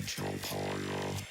jump higher.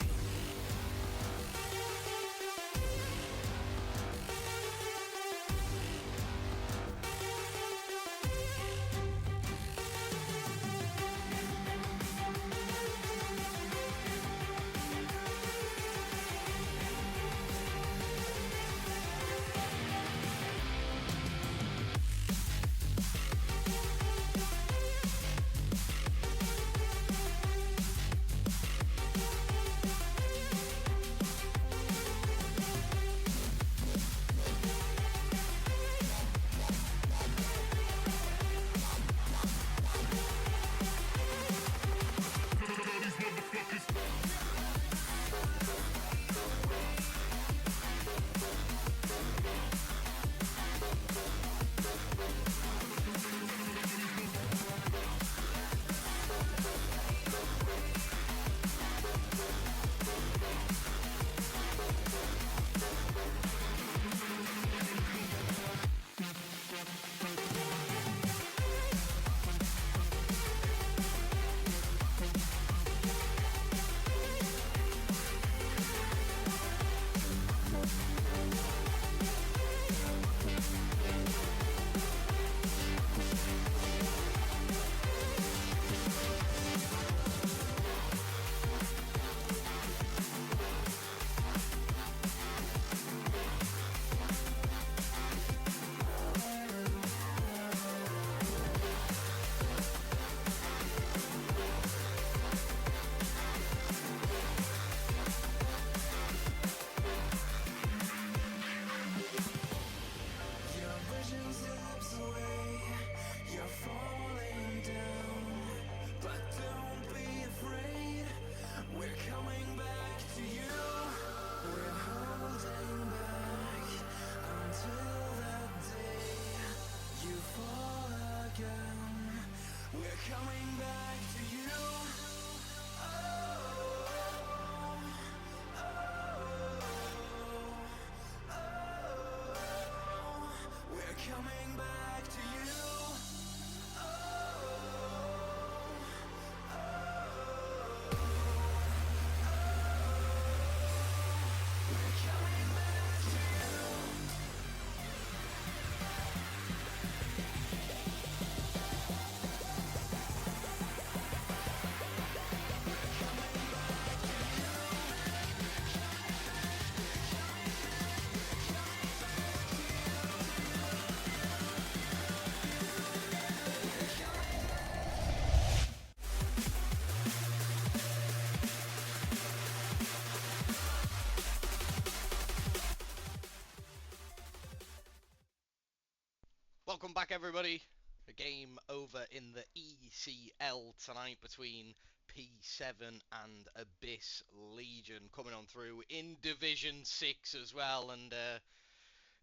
Welcome back, everybody. A game over in the ECL tonight between P7 and Abyss Legion, coming on through in Division 6 as well. And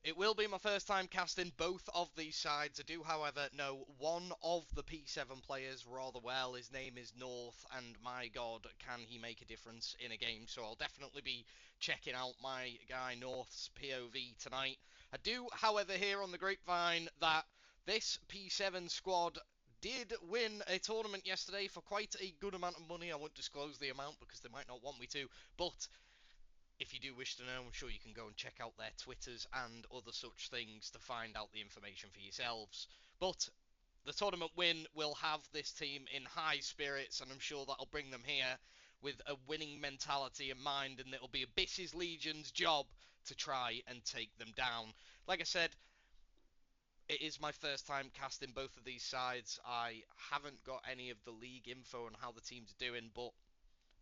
it will be my first time casting both of these sides. I do, however, know one of the P7 players rather well. His name is North, and my god, can he make a difference in a game. So I'll definitely be checking out my guy North's POV tonight. I do, however, hear on the grapevine that this P7 squad did win a tournament yesterday for quite a good amount of money. I won't disclose the amount because they might not want me to, but if you do wish to know, I'm sure you can go and check out their Twitters and other such things to find out the information for yourselves. But the tournament win will have this team in high spirits, and I'm sure that'll bring them here with a winning mentality in mind, and it'll be Abyss's Legion's job to try and take them down. Like I said, it is my first time casting both of these sides. I haven't got any of the league info on how the teams are doing, but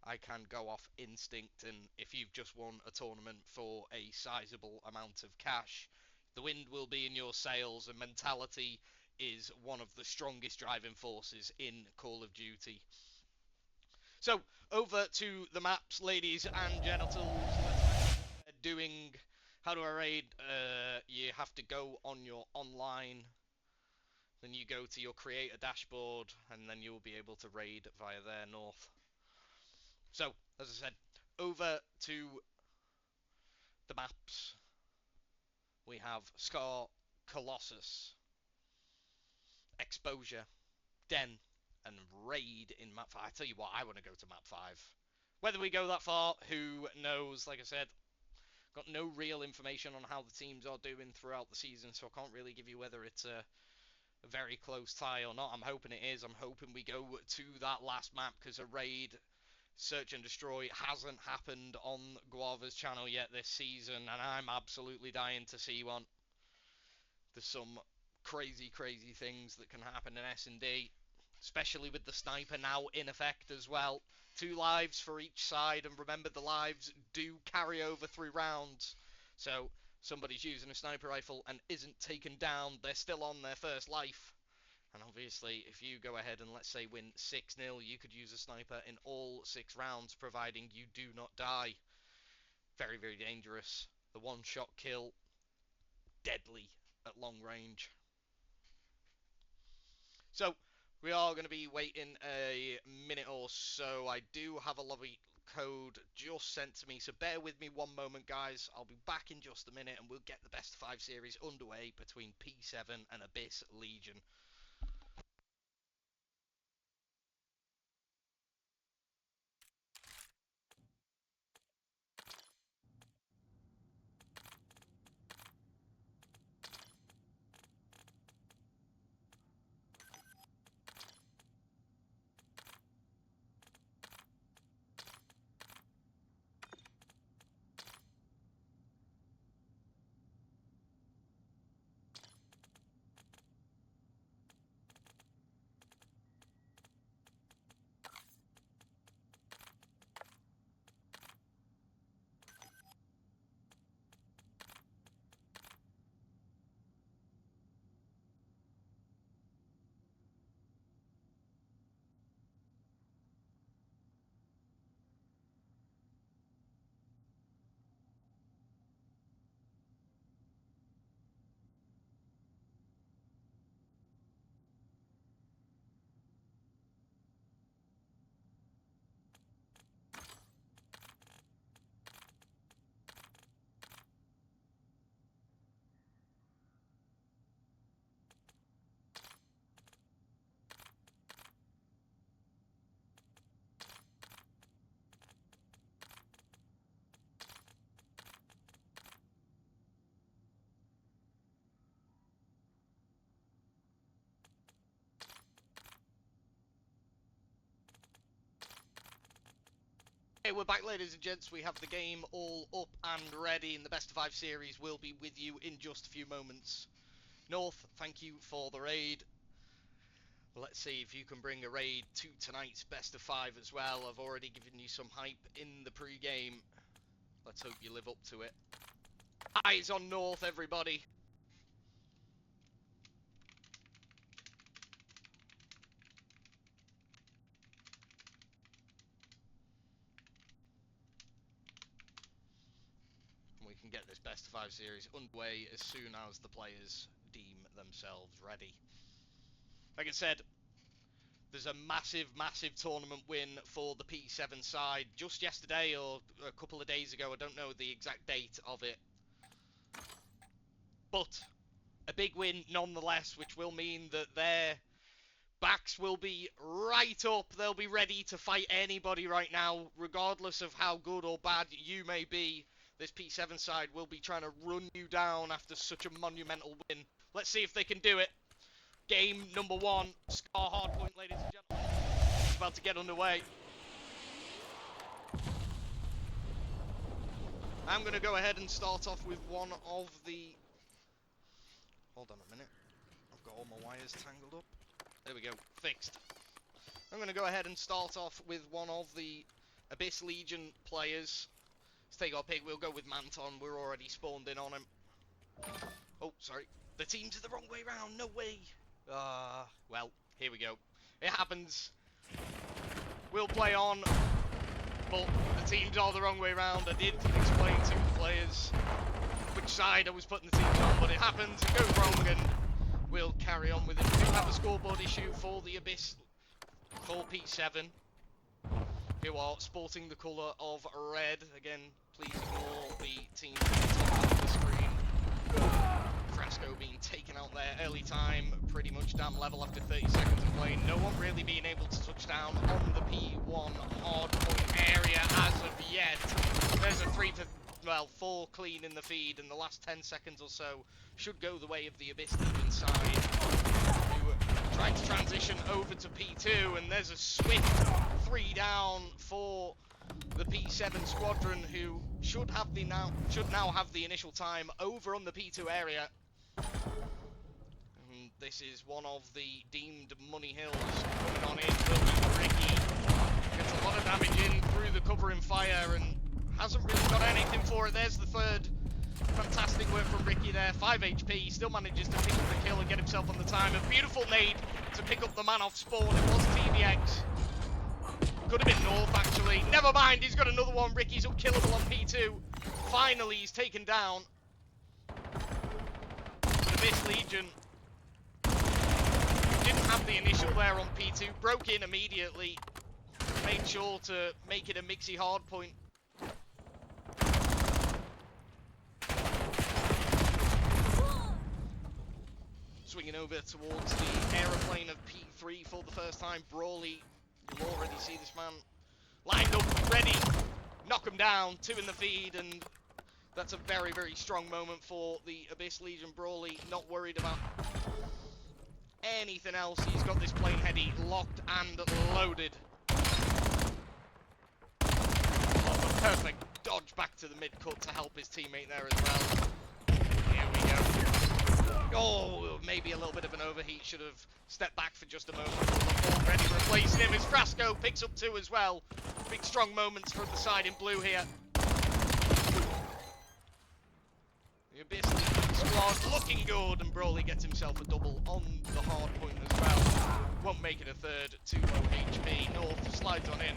I can go off instinct, and if you've just won a tournament for a sizable amount of cash, the wind will be in your sails, and mentality is one of the strongest driving forces in Call of Duty. So, over to the maps, ladies and genitals. Let's doing how do I raid? You have to go on your online, then you go to your creator dashboard, and then you'll be able to raid via there, North. So, as I said, over to the maps. We have Scar, Colossus, Exposure, Den, and Raid in map 5. I tell you what, I want to go to map 5. Whether we go that far, who knows? Like I said, got no real information on how the teams are doing throughout the season, so I can't really give you whether it's a very close tie or not. I'm hoping it is. I'm hoping we go to that last map, because a raid search and destroy hasn't happened on Guava's channel yet this season, and I'm absolutely dying to see one. There's some crazy things that can happen in S&D, especially with the sniper now in effect as well. 2 lives for each side, and remember, the lives do carry over through rounds. So somebody's using a sniper rifle and isn't taken down, they're still on their first life. And obviously, if you go ahead and, let's say, win 6-0, you could use a sniper in all 6 rounds, providing you do not die. Very dangerous. The one-shot kill, deadly at long range. So, we are going to be waiting a minute or so. I do have a lobby code just sent to me, so bear with me one moment, guys. I'll be back in just a minute, and we'll get the best of 5 series underway between P7 and Abyss Legion. Hey, we're back, ladies and gents. We have the game all up and ready, and the best of 5 series will be with you in just a few moments. North, thank you for the raid. Let's see if you can bring a raid to tonight's best of 5 as well. I've already given you some hype in the pre-game. Let's hope you live up to it. Eyes on North, everybody. We can get this best of 5 series underway as soon as the players deem themselves ready. Like I said, there's a massive tournament win for the P7 side just yesterday or a couple of days ago. I don't know the exact date of it, but a big win nonetheless, which will mean that their backs will be right up. They'll be ready to fight anybody right now, regardless of how good or bad you may be. This P7 side will be trying to run you down after such a monumental win. Let's see if they can do it. Game number 1, Scar Hardpoint, ladies and gentlemen. It's about to get underway. I'm going to go ahead and start off with one of the... Hold on a minute. I've got all my wires tangled up. There we go. Fixed. I'm going to go ahead and start off with one of the Abyss Legion players. Let's take our pick. We'll go with Manton. We're already spawned in on him. Oh, sorry. The team's the wrong way round. No way. Well, here we go. It happens. We'll play on, but the teams are the wrong way round. I did explain to the players which side I was putting the teams on, but it happens. It goes wrong, and we'll carry on with it. We do have a scoreboard issue for the Abyss, for P7, who are sporting the colour of red. Again, please ignore the team on the screen. Frasco being taken out there early time, pretty much damn level after 30 seconds of play. No one really being able to touch down on the P1 one hardpoint area as of yet. There's a 4 clean in the feed, and the last 10 seconds or so should go the way of the Abyss Legion side, who trying to transition over to P2, and there's a swift 3 down for the P7 squadron, who should now have the initial time over on the P2 area. And this is one of the deemed money hills coming on in. But Ricky gets a lot of damage in through the covering fire and hasn't really got anything for it. There's the third. Fantastic work from Ricky there. 5 HP, still manages to pick up the kill and get himself on the time. A beautiful nade to pick up the man off spawn. It was TVX. Could have been North, actually. Never mind, he's got another one. Ricky's unkillable on P2. Finally, he's taken down. The Abyss Legion didn't have the initial there on P2. Broke in immediately. Made sure to make it a mixy hard point. Swinging over towards the aeroplane of P3 for the first time. Brawley, you'll already see this man lined up, ready. Knock him down, 2 in the feed, and that's a very, very strong moment for the Abyss Legion. Brawley not worried about anything else. He's got this plane heady locked and loaded. Oh, a perfect dodge back to the mid-cut to help his teammate there as well. Here we go. Oh, maybe a little bit of an overheat. Should have stepped back for just a moment. Already replacing him as Frasco picks up 2 as well. Big strong moments from the side in blue here. The Abyss squad looking good, and Brawley gets himself a double on the hard point as well. Won't make it a third. 2 low HP. North slides on in.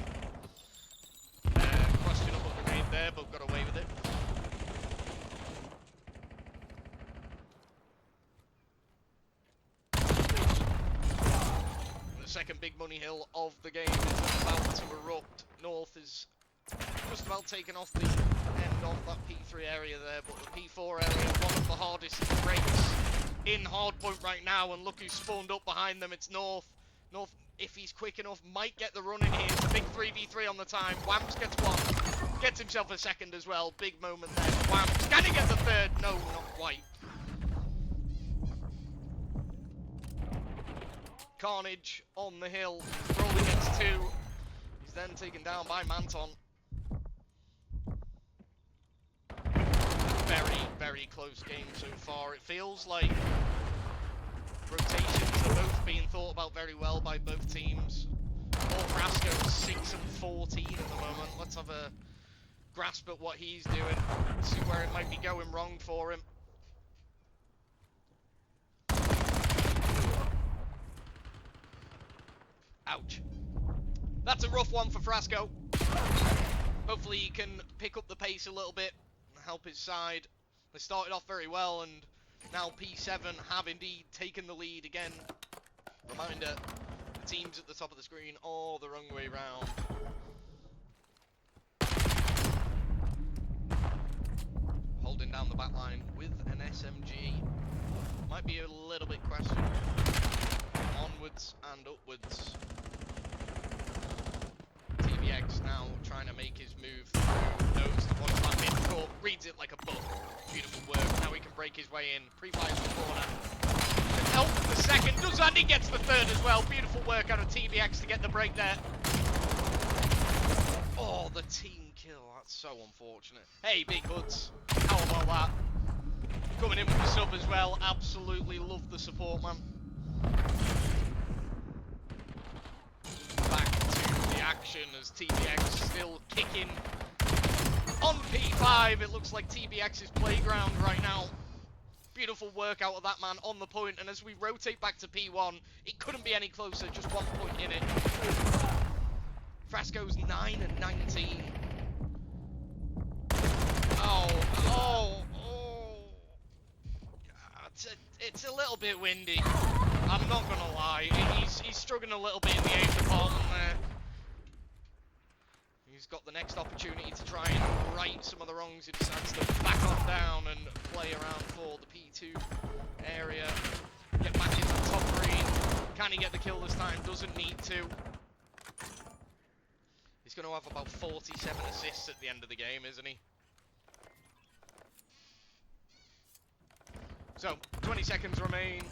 Questionable grenade there, but got away with it. Second big money hill of the game is about to erupt. North is just about taken off the end of that P3 area there, but the P4 area, one of the hardest breaks in hardpoint right now, and look who's spawned up behind them. It's North. North, if he's quick enough, might get the run in here. It's a big 3v3 on the time. Whams gets 1, gets himself a second as well. Big moment there. Whams, can he get the third? No, not quite. Carnage on the hill, Brawley gets 2. He's then taken down by Manton. Very, very close game so far. It feels like rotations are both being thought about very well by both teams. Paul Frasco 6 and 14 at the moment. Let's have a grasp at what he's doing, see where it might be going wrong for him. Ouch. That's a rough one for Frasco. Hopefully he can pick up the pace a little bit and help his side. They started off very well, and now P7 have indeed taken the lead again. Reminder, the teams at the top of the screen are the wrong way round. Holding down the back line with an SMG. Might be a little bit questionable. Onwards and upwards. TVX now trying to make his move through, knows to watch that mid-court, reads it like a book. Beautiful work, now he can break his way in, pre-fires the corner. Help the second, does and he gets the third as well. Beautiful work out of TVX to get the break there. Oh, the team kill, that's so unfortunate. Hey, Big Hoods, how about that? Coming in with the sub as well, absolutely love the support, man. Back to the action as TVX still kicking on P5. It looks like TVX's playground right now. Beautiful work out of that man on the point, and as we rotate back to P1, it couldn't be any closer, just 1 point in it. Frasco's 9 and 19. It's a little bit windy. I'm not gonna lie. He's struggling a little bit in the aim department there. He's got the next opportunity to try and right some of the wrongs. He decides to back on down and play around for the P2 area. Get back into the top green. Can he get the kill this time? Doesn't need to. going to have about 47 assists at the end of the game, isn't he? So, 20 seconds remain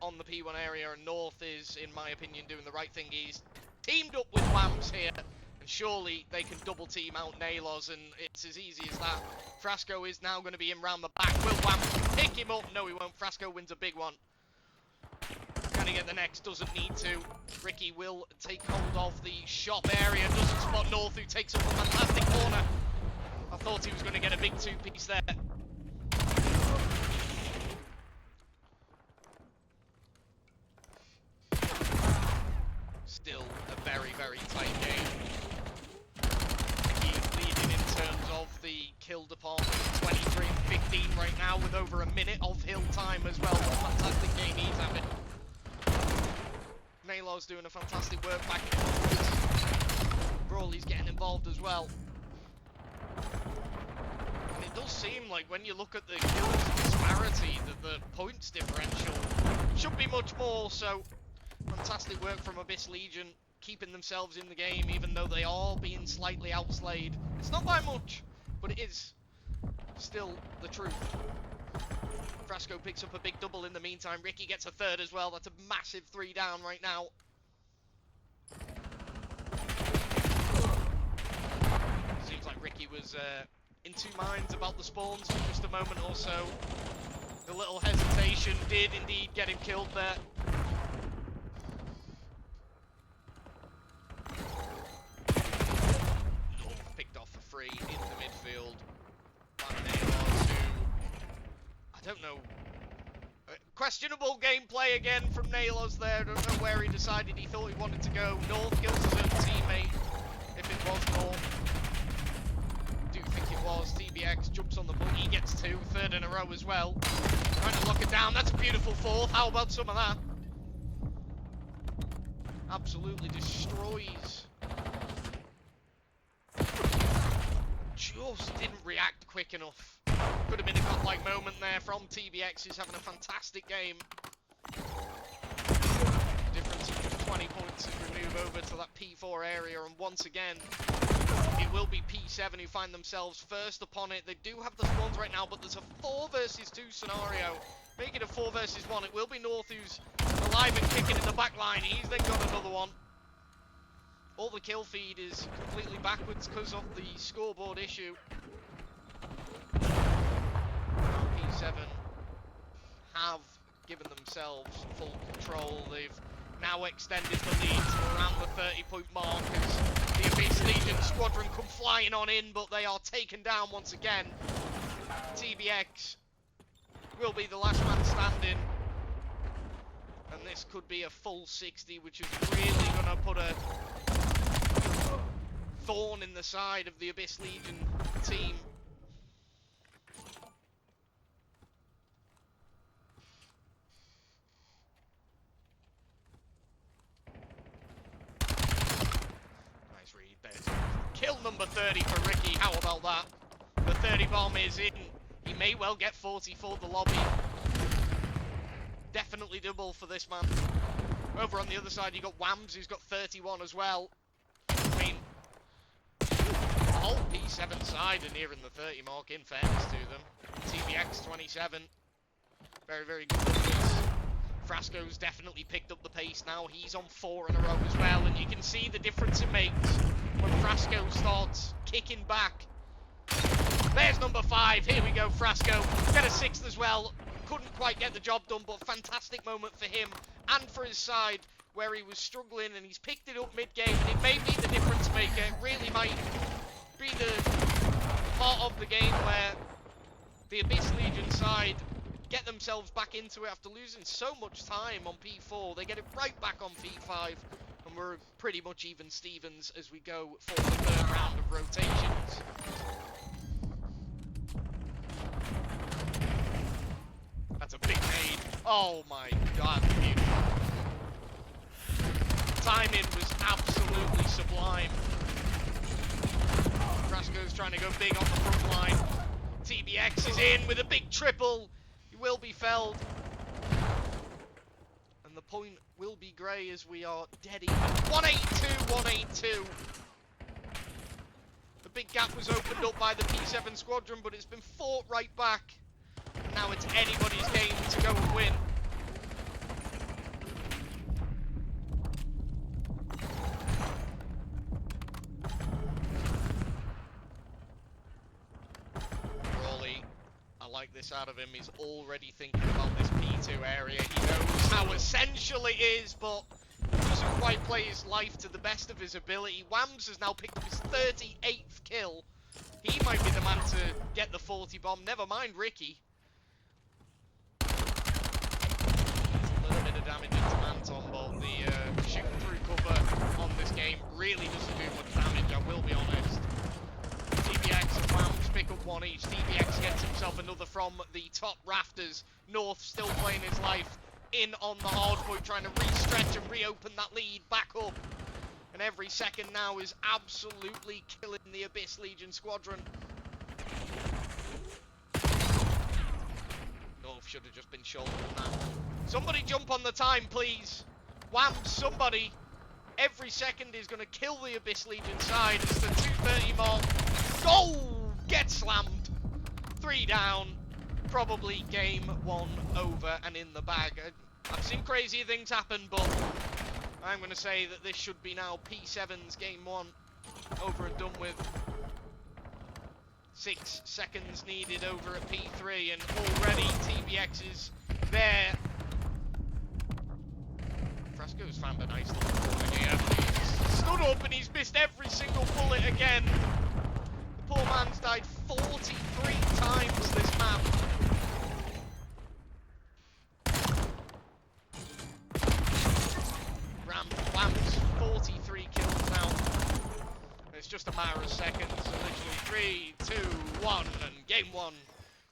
on the P1 area, and North is, in my opinion, doing the right thing. He's teamed up with Whams here, and surely they can double team out Nalos, and it's as easy as that. Frasco is now going to be in round the back. Will Whams pick him up? No, he won't. Frasco wins a big one. Can he get the next? Doesn't need to. Ricky will take hold of the shop area. Doesn't spot North, who takes up a fantastic corner. I thought he was going to get a big two-piece there. Still a very, very tight game. He's leading in terms of the kill department, 23 and 15 right now, with over a minute of hill time as well. What a fantastic game he's having. Naylor's doing a fantastic work back in front. Brawley's getting involved as well. And it does seem like when you look at the kills disparity that the points differential should be much more, so fantastic work from Abyss Legion, keeping themselves in the game even though they are being slightly outslayed. It's not by much, but it is still the truth. Frasco picks up a big double in the meantime. Ricky gets a third as well. That's a massive 3 down right now. Seems like Ricky was in two minds about the spawns for just a moment or so. The little hesitation did indeed get him killed there. North picked off for free in the midfield. I don't know. Questionable gameplay again from Nalos there. I don't know where he decided he thought he wanted to go. North kills his own teammate. If it was North. I do think it was. TBX jumps on the point. He gets 2. Third in a row as well. Trying to lock it down. That's a beautiful 4th. How about some of that? Absolutely destroys. Just didn't react quick enough. Could have been a godlike moment there from TBX, who's having a fantastic game. Difference of 20 points as we move over to that P4 area, and once again, it will be P7 who find themselves first upon it. They do have the spawns right now, but there's a 4 versus 2 scenario. Make it a 4 versus 1. It will be North who's alive and kicking in the back line. He's then got another one. All the kill feed is completely backwards because of the scoreboard issue. P7 have given themselves full control. They've now extended the lead to around the 30-point mark as the Abyss Legion squadron come flying on in, but they are taken down once again. TBX will be the last man standing, and this could be a full 60, which is really going to put a thorn in the side of the Abyss Legion team. Nice read there. Kill number 30 for Ricky, how about that? The 30 bomb is in. He may well get 40 for the lobby. Definitely double for this man. Over on the other side, you got Whams, who's got 31 as well. I mean, the whole P7 side are nearing the 30 mark, in fairness to them. TBX 27. Very, very good numbers. Frasco's definitely picked up the pace now. He's on 4 in a row as well, and you can see the difference it makes when Frasco starts kicking back. There's number 5. Here we go, Frasco. Get a 6th as well. Couldn't quite get the job done, but fantastic moment for him and for his side, where he was struggling, and he's picked it up mid-game, and it may be the difference maker. It really might be the part of the game where the Abyss Legion side get themselves back into it after losing so much time on P4. They get it right back on P5, and we're pretty much even Stevens as we go for the 3rd round of rotations. That's a big nade. Oh my god, beautiful. Timing was absolutely sublime. Frasco's trying to go big on the front line. TBX is in with a big triple. He will be felled. And the point will be grey as we are dead even. 182, 182. big gap was opened up by the P7 squadron, but it's been fought right back. And now it's anybody's game to go and win. Brawley, I like this out of him. He's already thinking about this P2 area. He knows how essential it is, but doesn't quite play his life to the best of his ability. Whams has now picked up his 38th kill. He might be the man to get the 40 bomb. Never mind Ricky. A little bit of damage into Manton, but the shooting through cover on this game really doesn't do much damage, I will be honest. TBX and Whams pick up one each. TBX gets himself another from the top rafters. North still playing his life in on the hard point, trying to re-stretch and reopen that lead back up. And every second now is absolutely killing the Abyss Legion squadron. North should have just been shouldering that. Somebody jump on the time, please. Wham, somebody. Every second is going to kill the Abyss Legion side. It's the 2:30 mark. Goal! Get slammed. 3 down. Probably game 1 over and in the bag. I've seen crazier things happen, but I'm going to say that this should be now P7's game 1 over and done with. 6 seconds needed over at P3, and already TBX is there. Frasco's found a nice little corner here. He's stood up and he's missed every single bullet again. The poor man's died 43 times this map. Wham's 43 kills now. It's just a matter of seconds. So literally 3, 2, 1, and game 1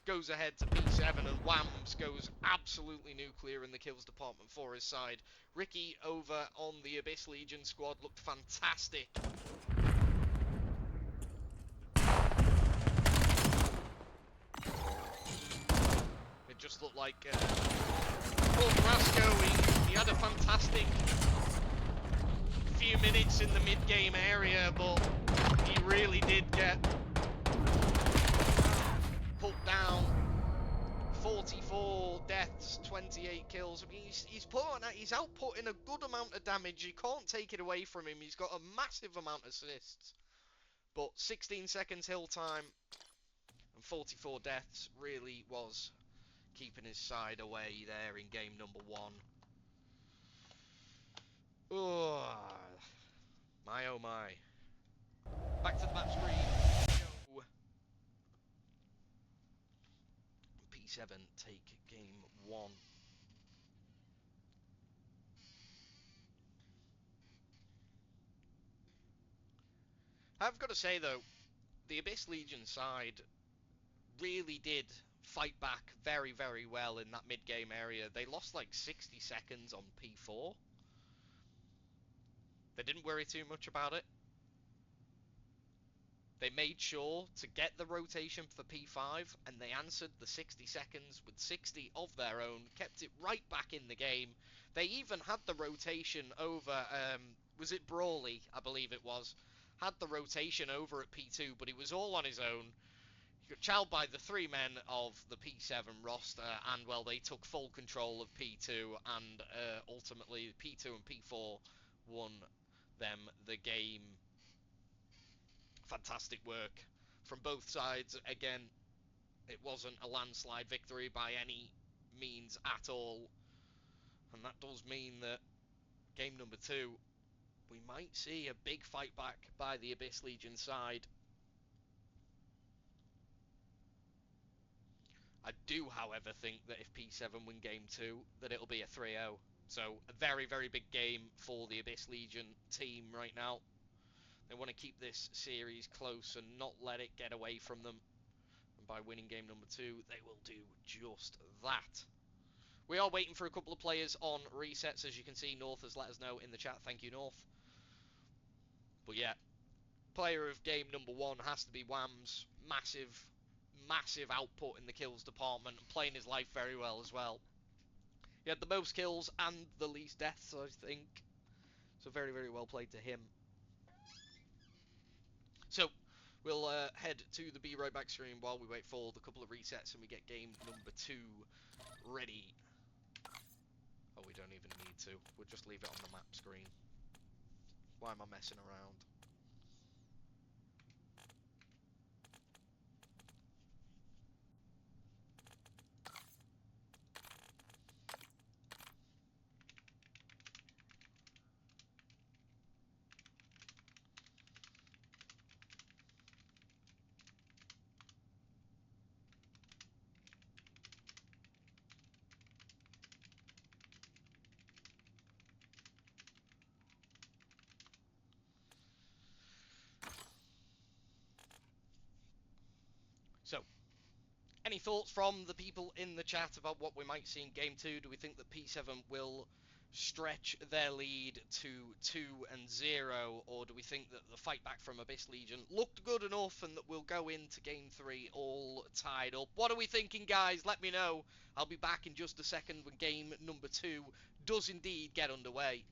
goes ahead to P7, and Whams goes absolutely nuclear in the kills department for his side. Ricky over on the Abyss Legion squad looked fantastic. It just looked like Paul Carrasco, he had a fantastic few minutes in the mid-game area, but he really did get put down. 44 deaths, 28 kills. I mean, he's outputting a good amount of damage. You can't take it away from him. He's got a massive amount of assists, but 16 seconds hill time and 44 deaths really was keeping his side away there in game number 1. Oh, my oh my. Back to the map screen. Yo. P7 take game 1. I've got to say though, the Abyss Legion side really did fight back very, very well in that mid-game area. They lost like 60 seconds on P4. They didn't worry too much about it. They made sure to get the rotation for P5, and they answered the 60 seconds with 60 of their own, kept it right back in the game. They even had the rotation over, was it Brawley, I believe it was, had the rotation over at P2, but he was all on his own. He got chowed by the 3 men of the P7 roster, and, well, they took full control of P2, and ultimately P2 and P4 won them the game. Fantastic work from both sides. Again, it wasn't a landslide victory by any means at all, and that does mean that game number 2, we might see a big fight back by the Abyss Legion side. I do, however, think that if P7 win game 2, that it'll be a 3-0. So a very, very big game for the Abyss Legion team right now. They want to keep this series close and not let it get away from them. And by winning game number 2, they will do just that. We are waiting for a couple of players on resets. As you can see, North has let us know in the chat. Thank you, North. But yeah, player of game number 1 has to be Whams. Massive, massive output in the kills department, and playing his life very well as well. He had the most kills and the least deaths, I think. So very, very well played to him. So, We'll head to the Be Right Back stream while we wait for the couple of resets and we get game number 2 ready. Oh, we don't even need to. We'll just leave it on the map screen. Why am I messing around? So, any thoughts from the people in the chat about what we might see in Game 2? Do we think that P7 will stretch their lead to 2-0, or do we think that the fight back from Abyss Legion looked good enough and that we'll go into Game 3 all tied up? What are we thinking, guys? Let me know. I'll be back in just a second when game number 2 does indeed get underway.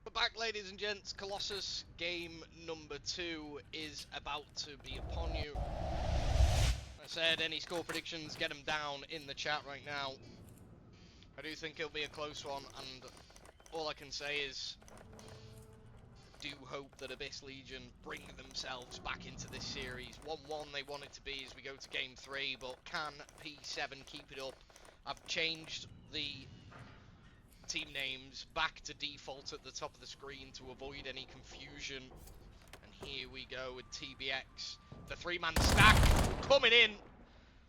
But back, ladies and gents, Colossus game number 2 is about to be upon you. I said, any score predictions, get them down in the chat right now. I do think it'll be a close one, and all I can say is, do hope that Abyss Legion bring themselves back into this series. 1-1 they want it to be as we go to game 3, but can P7 keep it up? I've changed the team names back to default at the top of the screen to avoid any confusion. And here we go with TBX. The 3-man stack coming in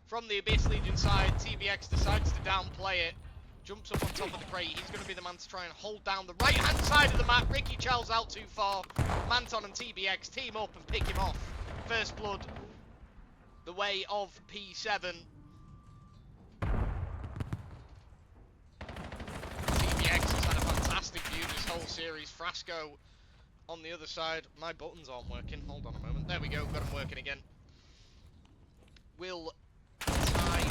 from the Abyss Legion side. TBX decides to downplay it. Jumps up on top of the crate. He's going to be the man to try and hold down the right-hand side of the map. Ricky Charles out too far. Manton and TBX team up and pick him off. First blood the way of P7. TBX has had a fantastic view this whole series. Frasco on the other side. My buttons aren't working. Hold on a moment. There we go. Got them working again. Will tie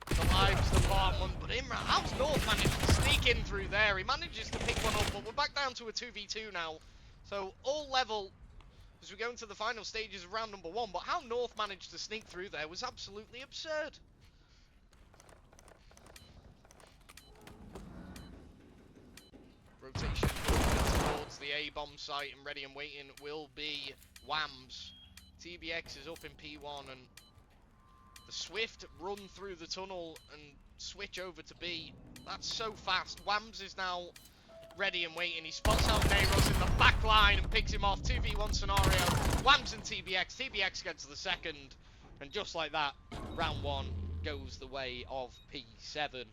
the lives department, but Imran, how's North managed to sneak in through there? He manages to pick one up, but we're back down to a 2v2 now. So all level as we go into the final stages of round number 1, but how North managed to sneak through there was absolutely absurd. Rotation towards the A-bomb site, and ready and waiting will be Whams. TBX is up in P1, and the Swift run through the tunnel and switch over to B. That's so fast. Whams is now ready and waiting. He spots out Neyros in the back line and picks him off. 2v1 scenario. Whams and TBX. TBX gets the second. And just like that, round 1 goes the way of P7. It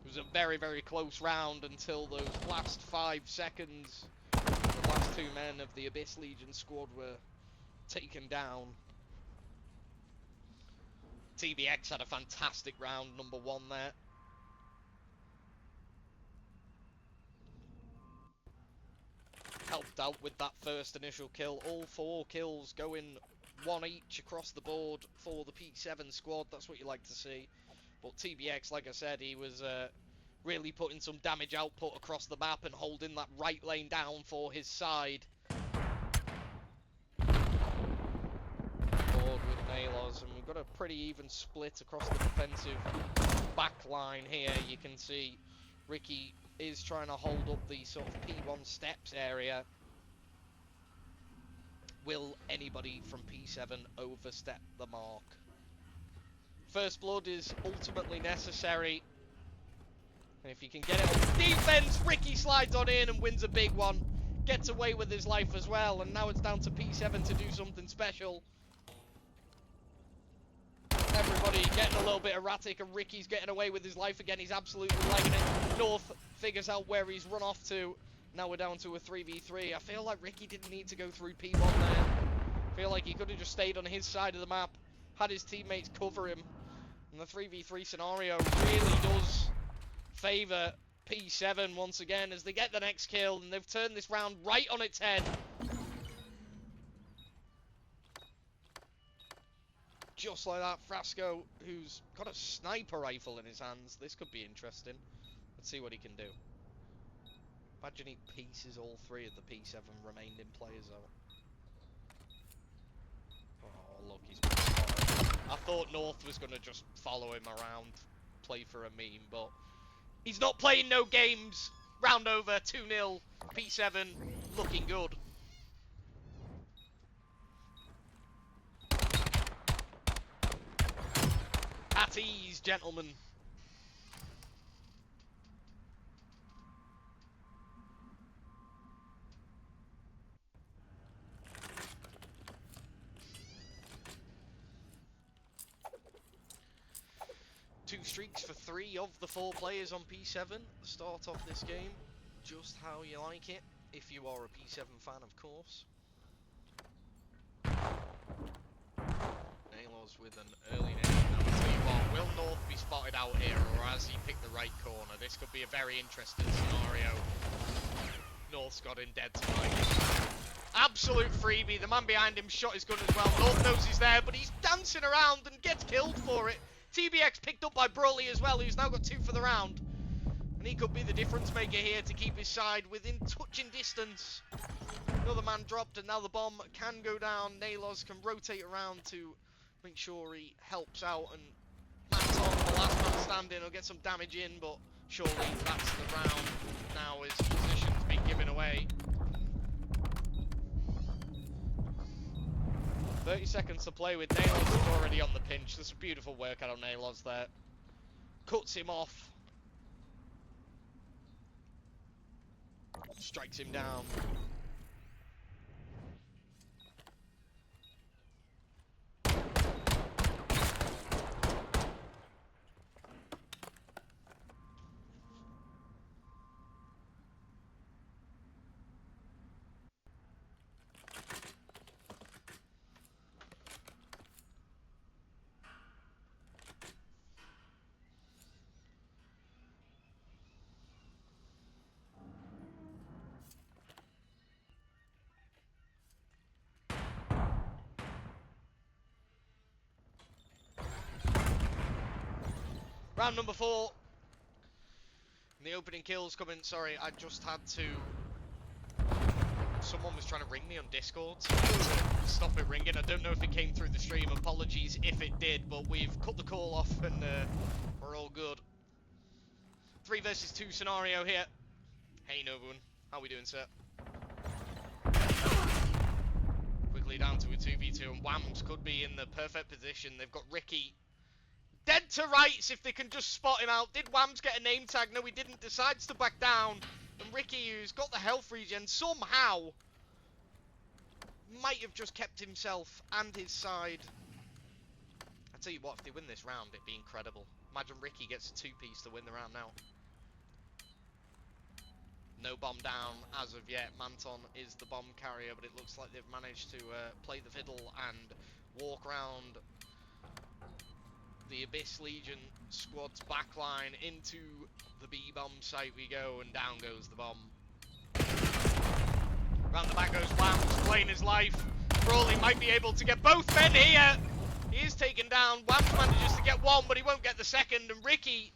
was a very, very close round until those last 5 seconds. The last 2 men of the Abyss Legion squad were taken down. TBX had a fantastic round, number 1 there. Helped out with that first initial kill. All 4 kills going 1 each across the board for the P7 squad. That's what you like to see. But TBX, like I said, he was really putting some damage output across the map and holding that right lane down for his side. Board with Nalos, and we've got a pretty even split across the defensive back line here. You can see Ricky is trying to hold up the sort of P1 steps area. Will anybody from P7 overstep the mark? First blood is ultimately necessary. And if you can get it on defense, Ricky slides on in and wins a big one. Gets away with his life as well. And now it's down to P7 to do something special. Everybody getting a little bit erratic, and Ricky's getting away with his life again. He's absolutely legging it. North figures out where he's run off to. Now we're down to a 3v3. I feel like Ricky didn't need to go through P1 there. I feel like he could have just stayed on his side of the map, had his teammates cover him. And the 3v3 scenario really does favour P7 once again as they get the next kill, and they've turned this round right on its head. Just like that, Frasco, who's got a sniper rifle in his hands. This could be interesting. Let's see what he can do. Imagine he pieces all 3 of the P7 remaining players though. Oh, look, he's been spotted. I thought North was going to just follow him around, play for a meme, but he's not playing no games. Round over, 2-0, P7 looking good. At ease, gentlemen. Two streaks for 3 of the 4 players on P7. Start off this game just how you like it, if you are a P7 fan, of course. Nalos with an early name. I'll tell you what, will North be spotted out here, or has he picked the right corner? This could be a very interesting scenario. North's got him dead tonight. Absolute freebie. The man behind him shot his gun as well. North knows he's there, but he's dancing around and gets killed for it. TBX picked up by Broly as well, who's now got 2 for the round. And he could be the difference maker here to keep his side within touching distance. Another man dropped, and now the bomb can go down. Nalos can rotate around to make sure he helps out, and Matt's on the last man standing. He'll get some damage in, but surely that's the round. Now his position's been given away. 30 seconds to play with. Nalos is already on the pinch. There's a beautiful work out on Nalos there. Cuts him off. Strikes him down. Round number 4. And the opening kills coming. Sorry, I just had to. Someone was trying to ring me on Discord. So stop it ringing. I don't know if it came through the stream. Apologies if it did, but we've cut the call off and we're all good. 3 versus 2 scenario here. Hey Nobuun, how we doing, sir? Quickly down to a 2v2, and Whams could be in the perfect position. They've got Ricky Dead to rights if they can just spot him out. Did Whams get a name tag? No, he didn't. Decides to back down. And Ricky, who's got the health regen, somehow might have just kept himself and his side. I tell you what, if they win this round, it'd be incredible. Imagine Ricky gets a two-piece to win the round now. No bomb down as of yet. Manton is the bomb carrier, but it looks like they've managed to play the fiddle and walk round the Abyss Legion squad's backline into the B-bomb site we go, and down goes the bomb. Round the back goes Whams, playing his life. Brawley might be able to get both men here. He is taken down. Whams manages to get one, but he won't get the second. And Ricky,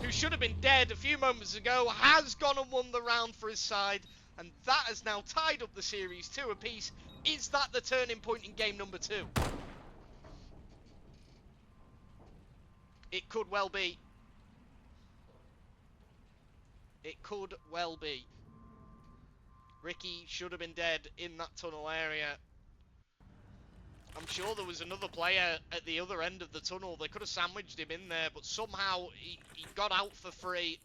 who should have been dead a few moments ago, has gone and won the round for his side. And that has now tied up the series 2 apiece. Is that the turning point in game number 2? It could well be. It could well be. Ricky should have been dead in that tunnel area. I'm sure there was another player at the other end of the tunnel. They could have sandwiched him in there, but somehow he got out for free.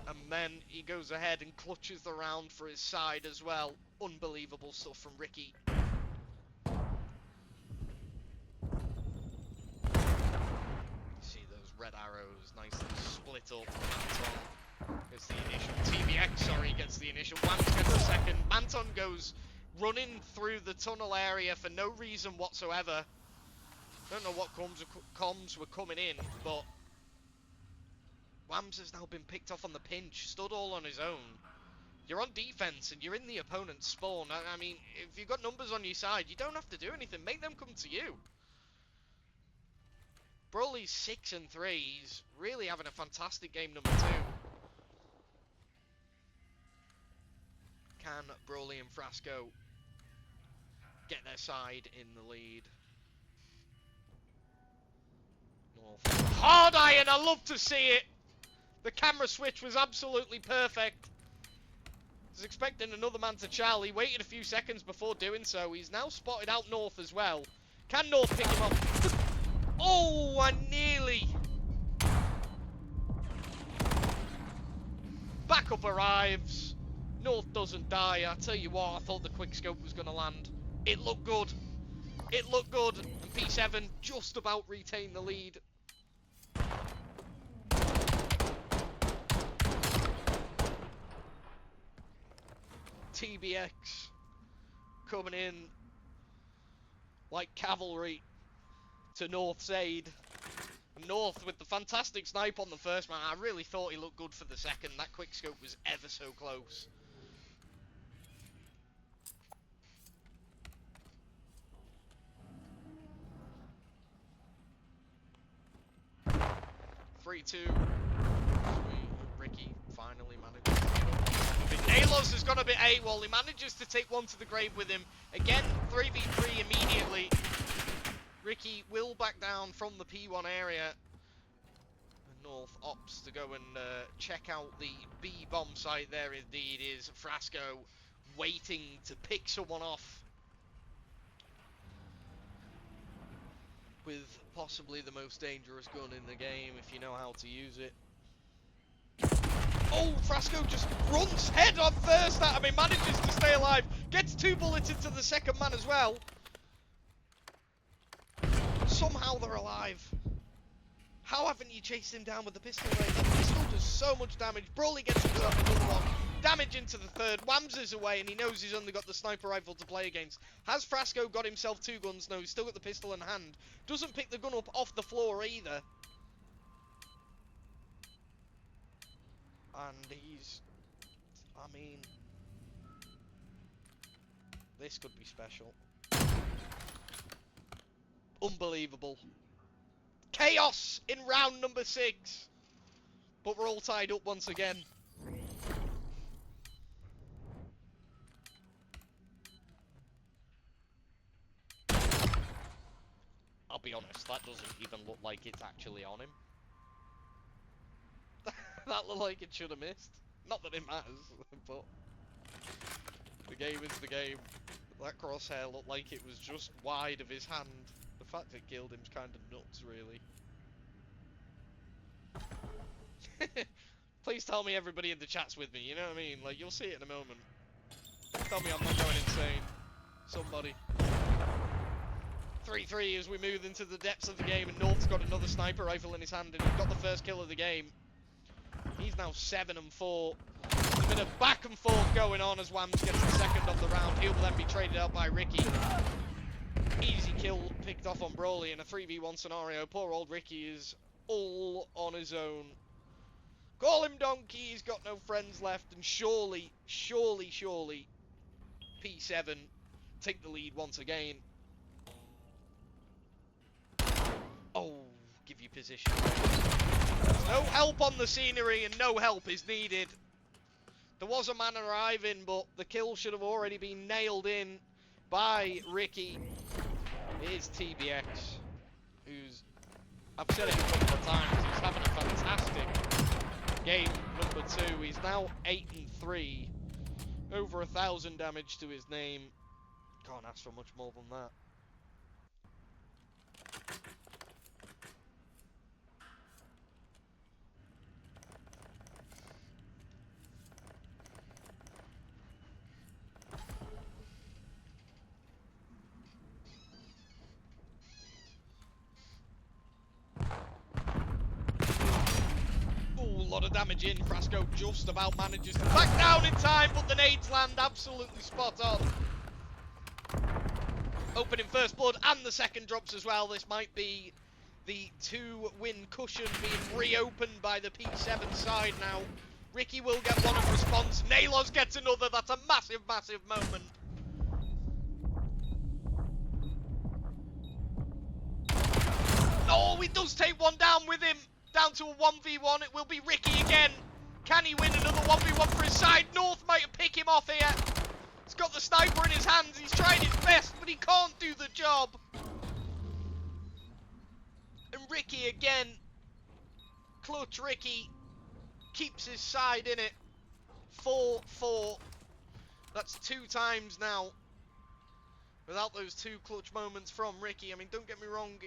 And then he goes ahead and clutches the round for his side as well. Unbelievable stuff from Ricky. See those red arrows nicely split up. Manton gets the initial. TBX, sorry, gets the initial. Whams gets the second. Manton goes running through the tunnel area for no reason whatsoever. Don't know what comms were coming in, but Whams has now been picked off on the pinch, stood all on his own. You're on defense and you're in the opponent's spawn. I mean, if you've got numbers on your side, you don't have to do anything. Make them come to you. Broly's 6 and 3. He's really having a fantastic game number 2. Can Broly and Frasco get their side in the lead? North. Hard iron, I love to see it. The camera switch was absolutely perfect. I was expecting another man to Charlie. Waited a few seconds before doing so. He's now spotted out North as well. Can North pick him up? Oh, I nearly. Backup arrives. North doesn't die. I tell you what, I thought the quickscope was going to land. It looked good. It looked good. And P7 just about retained the lead. TBX coming in like cavalry to North's aid. And North with the fantastic snipe on the first man. I really thought he looked good for the second. That quickscope was ever so close. 3-2. Ricky finally manages to get up on top of it. Nalos has got a bit AWOL. He manages to take one to the grave with him. Again, 3v3 immediately. Ricky will back down from the P1 area. And North opts to go and check out the B bomb site. There indeed is Frasco waiting to pick someone off. With possibly the most dangerous gun in the game if you know how to use it. Oh, Frasco just runs head on first at him. He manages to stay alive. Gets 2 bullets into the second man as well. Somehow they're alive. How haven't you chased him down with the pistol range? That pistol does so much damage. Broly gets himself another one. Damage into the third. Whams is away and he knows he's only got the sniper rifle to play against. Has Frasco got himself 2 guns? No, he's still got the pistol in hand. Doesn't pick the gun up off the floor either. And he's... I mean... this could be special. Unbelievable. Chaos in round number 6. But we're all tied up once again. I'll be honest, that doesn't even look like it's actually on him. That looked like it should have missed. Not that it matters, but the game is the game. That crosshair looked like it was just wide of his hand. The fact it killed him's kind of nuts, really. Please tell me everybody in the chat's with me, you know what I mean? Like, you'll see it in a moment. Tell me I'm not going insane. Somebody. 3-3 as we move into the depths of the game, and North's got another sniper rifle in his hand, and he's got the first kill of the game. He's now 7-4. There's been a back and forth going on as Wams gets the second of the round. He'll then be traded out by Ricky. Easy kill picked off on Broly in a 3v1 scenario. Poor old Ricky is all on his own. Call him donkey, he's got no friends left, and surely, P7 take the lead once again. Oh, give you position. There's no help on the scenery, and no help is needed. There was a man arriving, but the kill should have already been nailed in by Ricky. Here's TBX, who's, I've said it a couple of times, he's having a fantastic game number 2. He's now 8-3. Over 1,000 damage to his name. Can't ask for much more than that. Lot of damage in. Frasco just about manages to back down in time, but the nades land absolutely spot on. Opening first blood, and the second drops as well. This might be the 2-win cushion being reopened by the P7 side now. Ricky will get one in response. Nalos gets another. That's a massive, massive moment. Oh, he does take one down with him. Down to a 1v1, it will be Ricky again. Can he win another 1v1 for his side? North might pick him off here. He's got the sniper in his hands, he's trying his best, but he can't do the job. And Ricky again, clutch Ricky, keeps his side in it. 4-4, that's 2 times now. Without those 2 clutch moments from Ricky. I mean, don't get me wrong,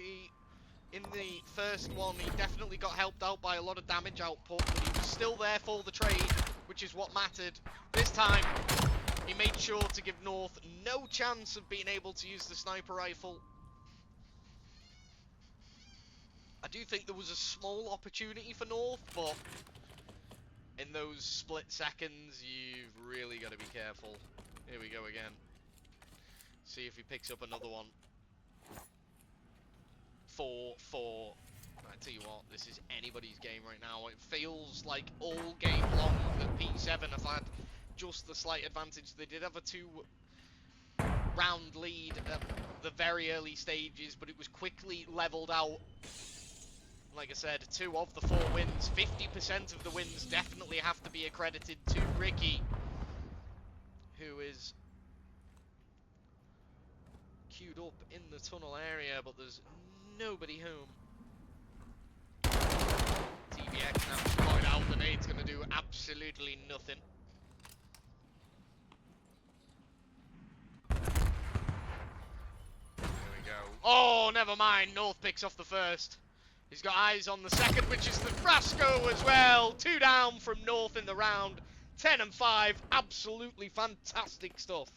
in the first one, he definitely got helped out by a lot of damage output, but he was still there for the trade, which is what mattered. This time, he made sure to give North no chance of being able to use the sniper rifle. I do think there was a small opportunity for North, but in those split seconds, you've really got to be careful. Here we go again. See if he picks up another one. 4-4. I tell you what, this is anybody's game right now. It feels like all game long that P7 have had just the slight advantage. They did have a 2-round lead at the very early stages, but it was quickly leveled out. Like I said, 2 of the 4 wins, 50% of the wins definitely have to be accredited to Ricky, who is queued up in the tunnel area, but there's nobody home. TBX now to point out the nade's going to do absolutely nothing. There we go. Oh, never mind. North picks off the first. He's got eyes on the second, which is the Frasco as well. 2 down from North in the round. 10-5. Absolutely fantastic stuff.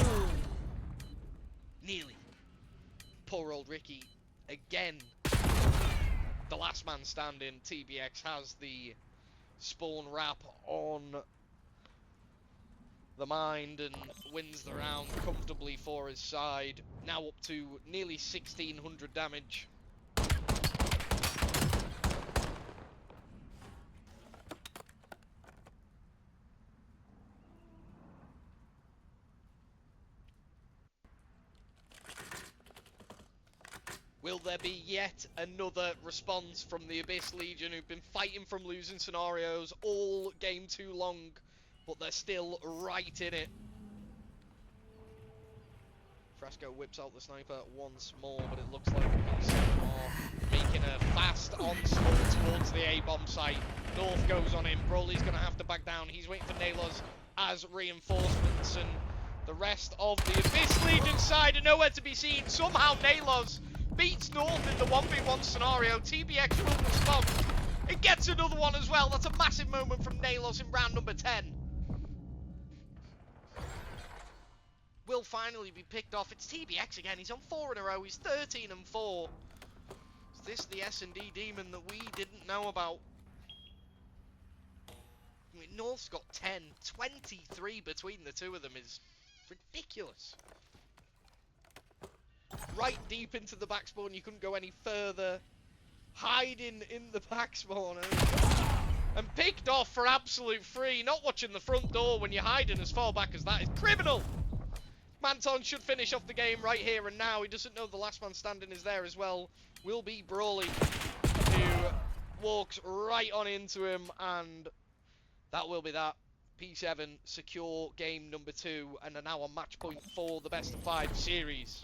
Ooh. Nearly. Poor old Ricky, again, the last man standing. TBX has the spawn wrap on the mind and wins the round comfortably for his side. Now up to nearly 1,600 damage. Will there be yet another response from the Abyss Legion, who've been fighting from losing scenarios all game too long, but they're still right in it? Frasco whips out the sniper once more, but it looks like P7 are making a fast onslaught towards the A-bomb site. North goes on him. Broly's going to have to back down. He's waiting for Nalos as reinforcements, and The rest of the Abyss Legion side are nowhere to be seen. Somehow Nalos beats North in the 1v1 scenario. TBX will respond. It gets another one as well. That's a massive moment from Nalos in round number 10. Will finally be picked off. It's TBX again. He's on 4 in a row. He's 13 and 4. Is this the S&D demon that we didn't know about? I mean, North's got 10. 23 between the two of them is ridiculous. Right deep into the back spawn. You couldn't go any further. Hiding in the back spawn. And picked off for absolute free. Not watching the front door when you're hiding as far back as that is criminal. Manton should finish off the game right here and now. He doesn't know the last man standing is there as well. Will be Brawley, who walks right on into him, and that will be that. P7 secure game number 2 and are now on match point for the best of 5 series.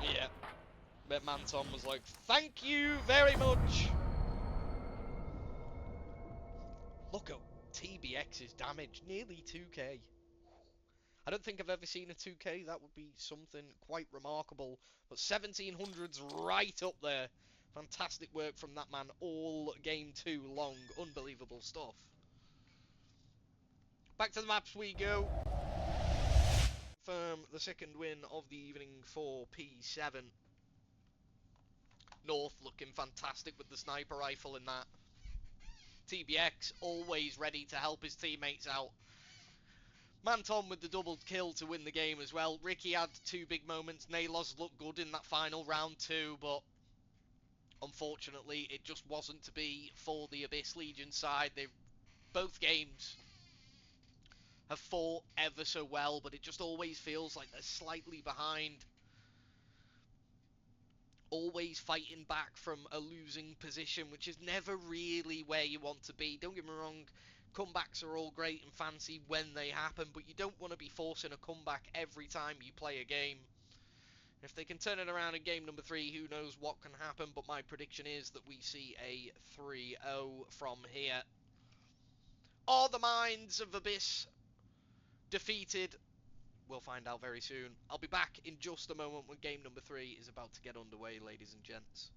Yeah, but Manton was like, thank you very much. Look at TBX's damage, nearly 2k. I don't think I've ever seen a 2k, that would be something quite remarkable. But 1700's right up there. Fantastic work from that man all game 2 long. Unbelievable stuff. Back to the maps we go. Firm the second win of the evening for P7. North looking fantastic with the sniper rifle in that. TBX always ready to help his teammates out. Manton with the double kill to win the game as well. Ricky had 2 big moments. Nalos looked good in that final round too, but unfortunately it just wasn't to be for the Abyss Legion side. Both games have fought ever so well, but it just always feels like they're slightly behind. Always fighting back from a losing position, which is never really where you want to be. Don't get me wrong, comebacks are all great and fancy when they happen, but you don't want to be forcing a comeback every time you play a game. If they can turn it around in game number 3, who knows what can happen, but my prediction is that we see a 3-0 from here. Are the minds of Abyss defeated? We'll find out very soon. I'll be back in just a moment when game number 3 is about to get underway, ladies and gents.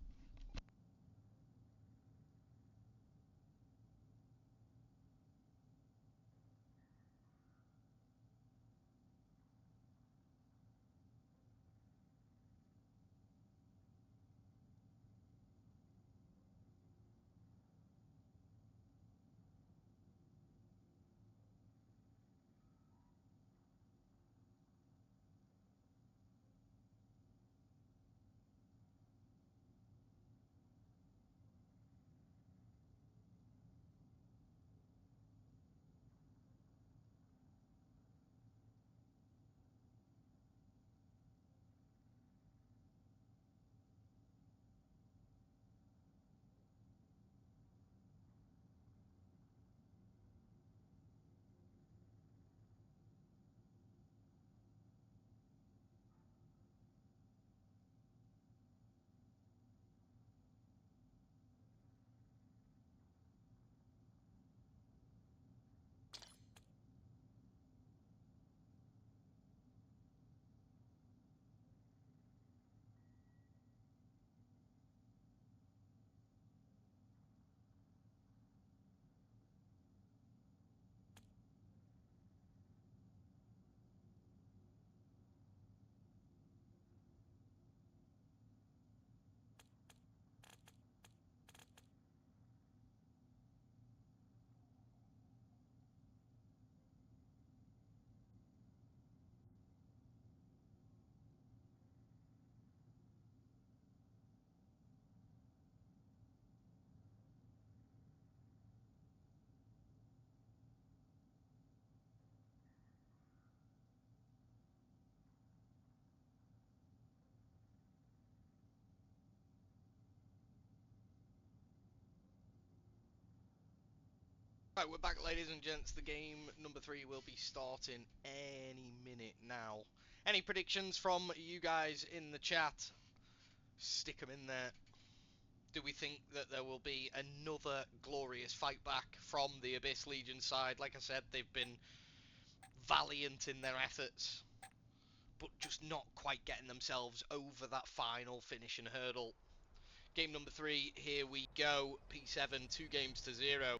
Right, we're back, ladies and gents. The game number 3 will be starting any minute now. Any predictions from you guys in the chat? Stick them in there. Do we think that there will be another glorious fight back from the Abyss Legion side? Like I said, they've been valiant in their efforts, but just not quite getting themselves over that final finishing hurdle. Game number 3, here we go. P7, 2-0.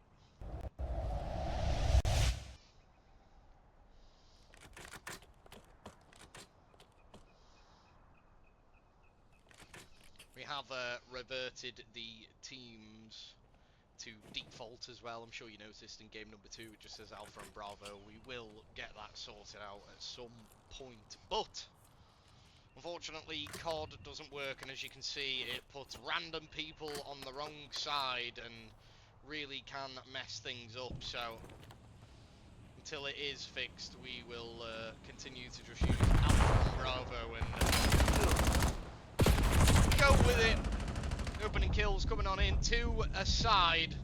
We have reverted the teams to default as well. I'm sure you noticed in game number 2 it just says Alpha and Bravo. We will get that sorted out at some point, but unfortunately COD doesn't work, and as you can see it puts random people on the wrong side and really can mess things up. So until it is fixed, we will continue to just use Alpha and Bravo and go with it. Opening kills coming on in, 2 aside.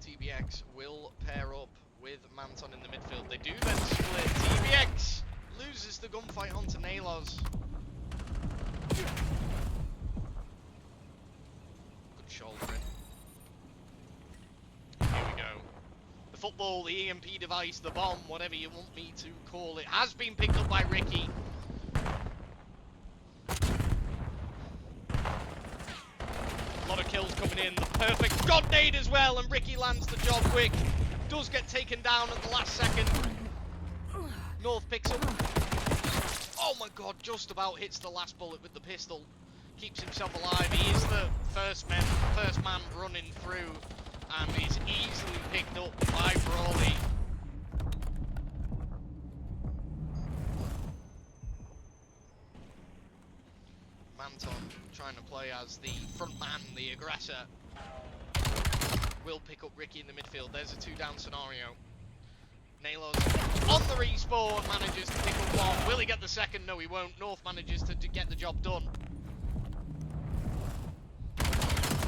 TBX will pair up with Manton in the midfield. They do then split. TBX loses the gunfight onto Nalos. Good shouldering. Here we go. The football, the EMP device, the bomb, whatever you want me to call it, has been picked up by Ricky. A lot of kills coming in. The perfect god nade as well, and Ricky lands the job quick. Does get taken down at the last second. North picks up. Oh my god, just about hits the last bullet with the pistol. Keeps himself alive. He is the first man running through, and is easily picked up by Brawley. Manton trying to play as the front man, the aggressor. Will pick up Ricky in the midfield. There's a 2-down scenario. Nalos on the respawn, manages to pick up one. Will he get the second? No, he won't. North manages to get the job done.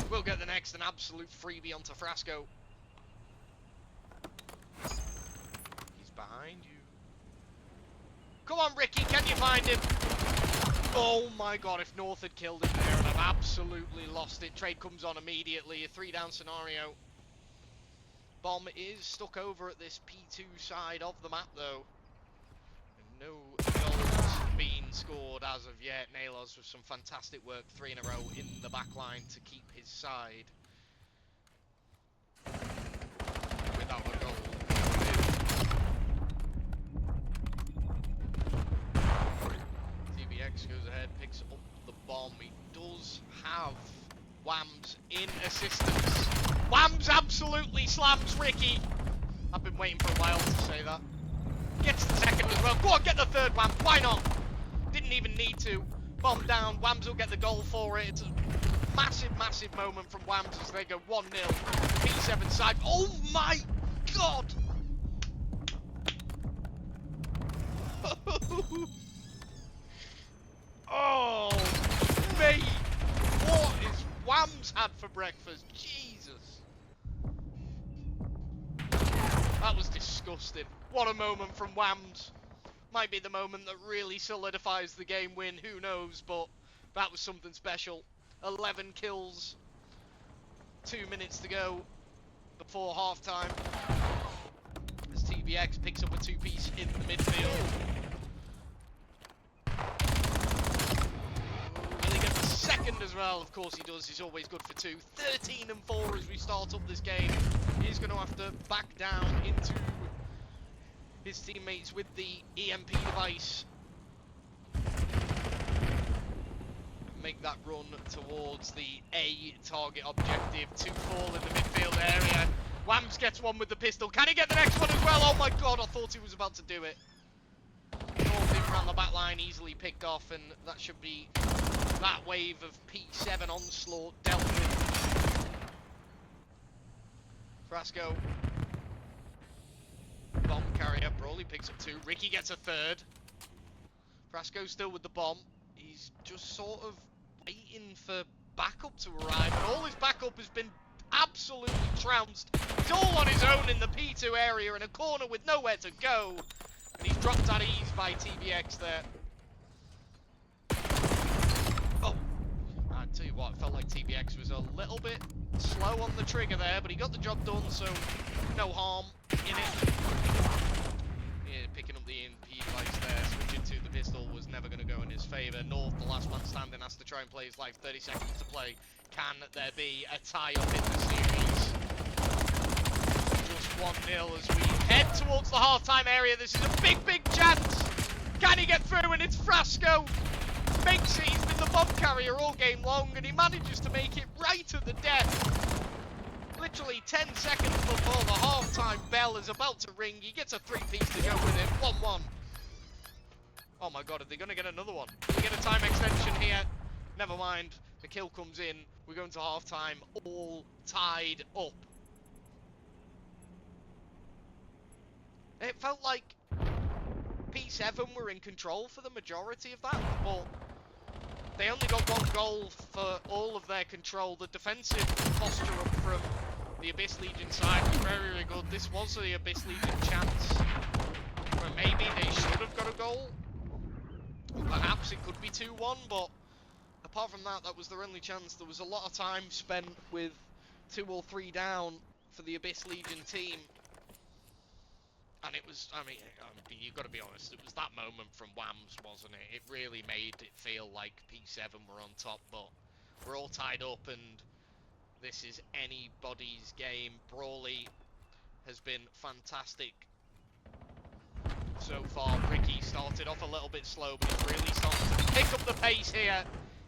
Will get the next, an absolute freebie onto Frasco. He's behind you. Come on, Ricky, can you find him? Oh my god, if North had killed him there, and I've absolutely lost it. Trade comes on immediately, a 3-down scenario. Bomb is stuck over at this P2 side of the map though. And no goals being scored as of yet. Nalos with some fantastic work, 3 in a row in the back line to keep his side without a goal. TBX goes ahead, picks up the bomb. He does have Whams in assistance. Whams absolutely slams Ricky. I've been waiting for a while to say that. Gets the second as well. Go on, get the third, Whams. Why not? Didn't even need to. Bomb down. Whams will get the goal for it. It's a massive, massive moment from Whams as they go 1-0. P7 side. Oh my god! Oh, mate. What is Whams had for breakfast? Jesus. That was disgusting. What a moment from Whams. Might be the moment that really solidifies the game win, who knows, but that was something special. 11 kills, 2 minutes to go before half-time. As TBX picks up a 2-piece in the midfield. Will he get the second as well? Of course he does, he's always good for 2. 13 and 4 as we start up this game. He's going to have to back down into his teammates with the EMP device. Make that run towards the A target objective. 2-4 in the midfield area. Whams gets one with the pistol. Can he get the next one as well? Oh my god, I thought he was about to do it. North in around the back line, easily picked off, and that should be that wave of P7 onslaught dealt with. Frasco. Bomb carrier. Brawley picks up 2. Ricky gets a 3rd. Frasco still with the bomb. He's just sort of waiting for backup to arrive, and all his backup has been absolutely trounced. He's all on his own in the P2 area in a corner with nowhere to go, and he's dropped at ease by TBX there. Oh, what, it felt like TBX was a little bit slow on the trigger there, but he got the job done, so no harm in it. Yeah, picking up the EMP device there, switching to the pistol was never going to go in his favour. North, the last man standing, has to try and play his life. 30 seconds to play. Can there be a tie-up in the series? Just 1-0 as we head towards the half-time area. This is a big, big chance. Can he get through? And it's Frasco. Makes it. He's been the bomb carrier all game long, and he manages to make it right at the death. Literally 10 seconds before the half-time bell is about to ring. He gets a 3-piece to go with it. 1-1. Oh my god, are they going to get another one? Do we get a time extension here? Never mind. The kill comes in. We're going to half-time all tied up. It felt like P7 were in control for the majority of that, but they only got one goal for all of their control. The defensive posture up from the Abyss Legion side was very, very good. This was the Abyss Legion chance where maybe they should have got a goal. Perhaps it could be 2-1, but apart from that, that was their only chance. There was a lot of time spent with 2 or 3 down for the Abyss Legion team. And it was, I mean, you've got to be honest, it was that moment from Wams, wasn't it? It really made it feel like P7 were on top, but we're all tied up, and this is anybody's game. Brawley has been fantastic so far. Ricky started off a little bit slow, but he's really starting to pick up the pace here.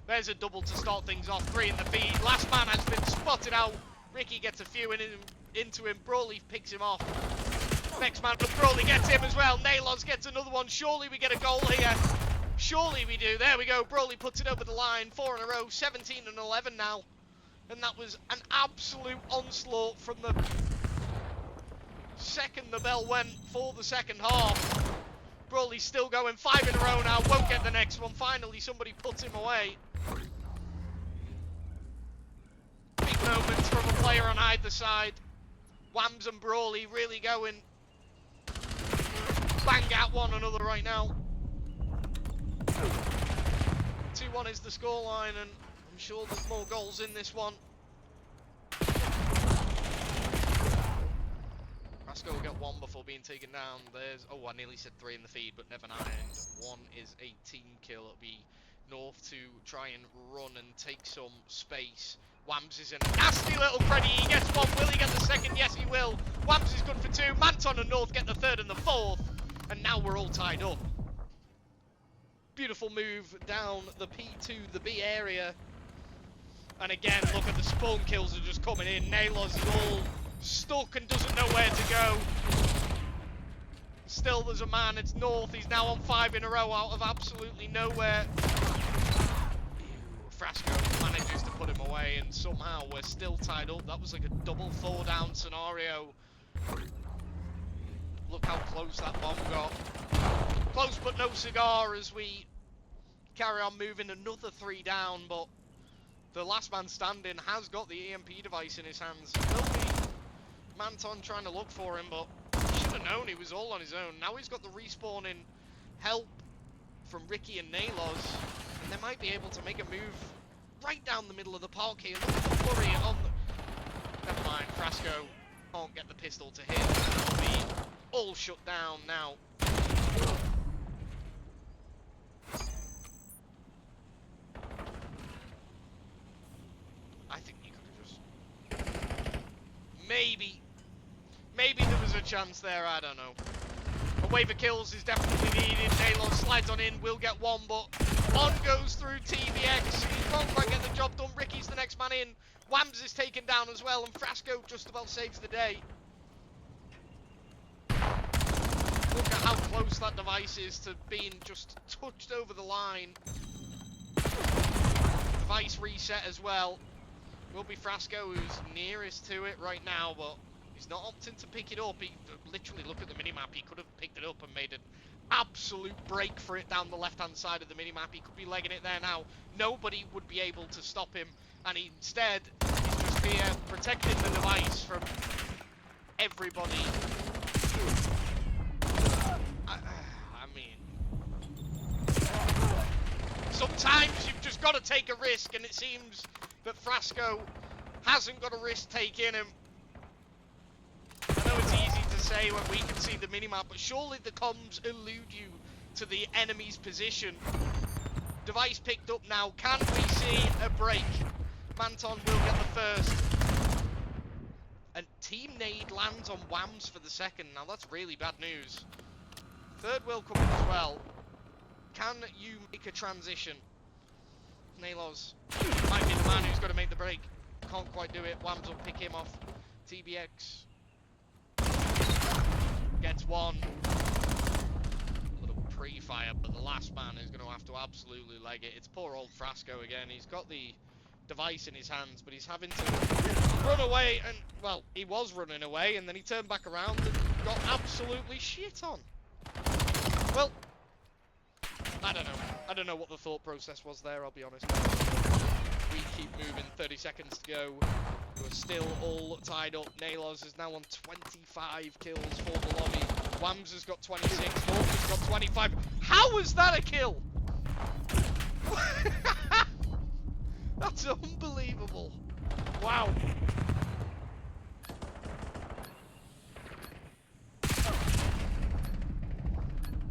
There's a double to start things off. 3 in the feed. Last man has been spotted out. Ricky gets a few into him. Brawley picks him off. Next man, but Brawley gets him as well. Nalos gets another one. Surely we get a goal here. Surely we do. There we go. Brawley puts it over the line. 4 in a row. 17 and 11 now. And that was an absolute onslaught from the second the bell went for the second half. Brawley's still going. 5 in a row now. Won't get the next one. Finally, somebody puts him away. Big moments from a player on either side. Wams and Brawley really going bang at one another right now. 2-1 is the scoreline, and I'm sure there's more goals in this one. Rasco will get 1 before being taken down. There's, oh, I nearly said 3 in the feed, but never mind. 1 is a team kill. It'll be North to try and run and take some space. Wams is in a nasty little credit. He gets 1. Will he get the second? Yes, he will. Wams is good for 2. Manton and North get the 3rd and the 4th. And now we're all tied up. Beautiful move down the P2, the B area. And again, look at the spawn kills are just coming in. Nalos is all stuck and doesn't know where to go. Still, there's a man. It's North. He's now on 5 in a row out of absolutely nowhere. Frasco manages to put him away, and somehow we're still tied up. That was like a double 4-down scenario. Look how close that bomb got. Close but no cigar as we carry on moving. Another 3 down, but the last man standing has got the EMP device in his hands. Will be Manton trying to look for him, but should have known he was all on his own. Now he's got the respawning help from Ricky and Nalos, and they might be able to make a move right down the middle of the park here. Look at the flurry on the... Never mind, Frasco can't get the pistol to hit. It'll be all shut down now. I think he could have just... Maybe there was a chance there, I don't know. A wave of kills is definitely needed. Nalos slides on in, will get 1, but on goes through TBX. He won't quite get the job done. Ricky's the next man in. Wams is taken down as well, and Frasco just about saves the day. Look at how close that device is to being just touched over the line. Device reset as well. Will be Frasco who's nearest to it right now, but he's not opting to pick it up. He literally, look at the minimap. He could have picked it up and made an absolute break for it down the left-hand side of the minimap. He could be legging it there now. Nobody would be able to stop him, and instead he's just here protecting the device from everybody. I mean, sometimes you've just got to take a risk, and it seems But Frasco hasn't got a risk take in him. I know it's easy to say when we can see the minimap, but surely the comms elude you to the enemy's position. Device picked up now. Can we see a break? Manton will get the first. And Team Nade lands on Whams for the second. Now that's really bad news. Third will come in as well. Can you make a transition? Nalos might be the man who's got to make the break. Can't quite do it. Whams will pick him off. TBX gets one. Little pre-fire, but the last man is going to have to absolutely leg it. It's poor old Frasco again. He's got the device in his hands, but he's having to run away. And, well, he was running away, and then he turned back around and got absolutely shit on. Well, I don't know. I don't know what the thought process was there, I'll be honest. We keep moving, 30 seconds to go. We're still all tied up. Nalos is now on 25 kills for the lobby. Whams has got 26, North has got 25. How was that a kill? That's unbelievable. Wow.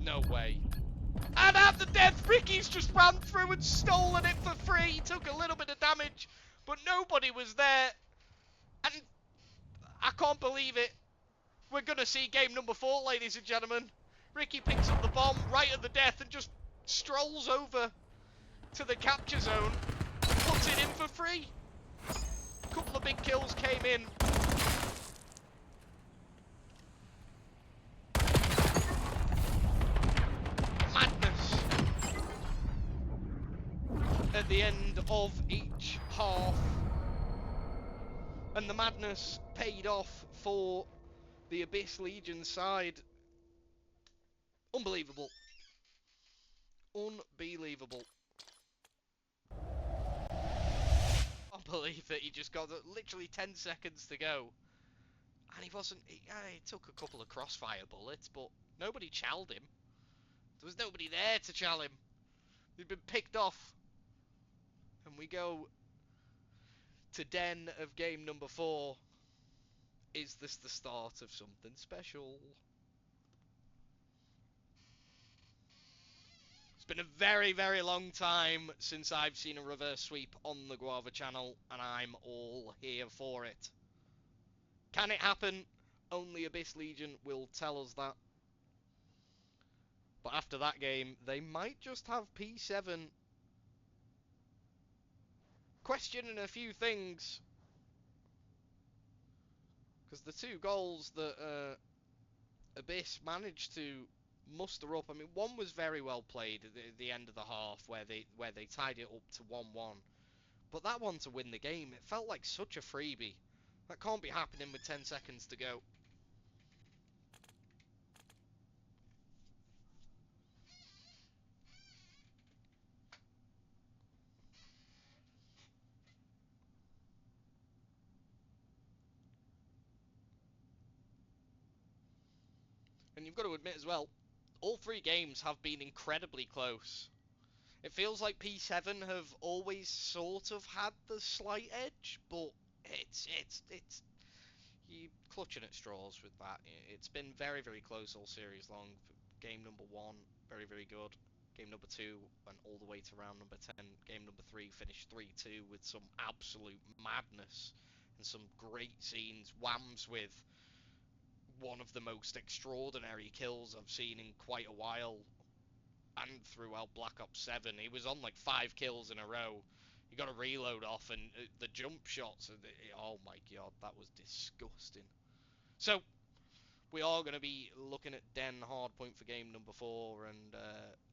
No way. And at the death, Ricky's just ran through and stolen it for free. He took a little bit of damage, but nobody was there. And I can't believe it. We're going to see game number 4, ladies and gentlemen. Ricky picks up the bomb right at the death and just strolls over to the capture zone. Puts it in for free. A couple of big kills came in. Madness. At the end of each half. And the madness paid off for the Abyss Legion side. Unbelievable. Unbelievable. I can't believe that he just got literally 10 seconds to go. And he wasn't... He took a couple of crossfire bullets, but nobody challed him. There was nobody there to chal him. He'd been picked off. And we go to den of game number 4. Is this the start of something special? It's been a very, very long time since I've seen a reverse sweep on the Guava channel, and I'm all here for it. Can it happen? Only Abyss Legion will tell us that. But after that game, they might just have P7 questioning a few things. Because the 2 goals that Abyss managed to muster up, I mean, one was very well played at the end of the half where they tied it up to 1-1. But that one to win the game, it felt like such a freebie. That can't be happening with 10 seconds to go. And you've got to admit as well, all 3 games have been incredibly close. It feels like P7 have always sort of had the slight edge, but it's you clutching at straws with that. It's been very, very close all series long. Game number 1, very, very good. Game number 2 went all the way to round number 10. Game number 3 finished 3-2 with some absolute madness and some great scenes. Whams with one of the most extraordinary kills I've seen in quite a while, and throughout Black Ops 7. He was on like 5 kills in a row. He got a reload off, and the jump shots, oh my god, that was disgusting. So, we are going to be looking at Den Hardpoint for game number 4, and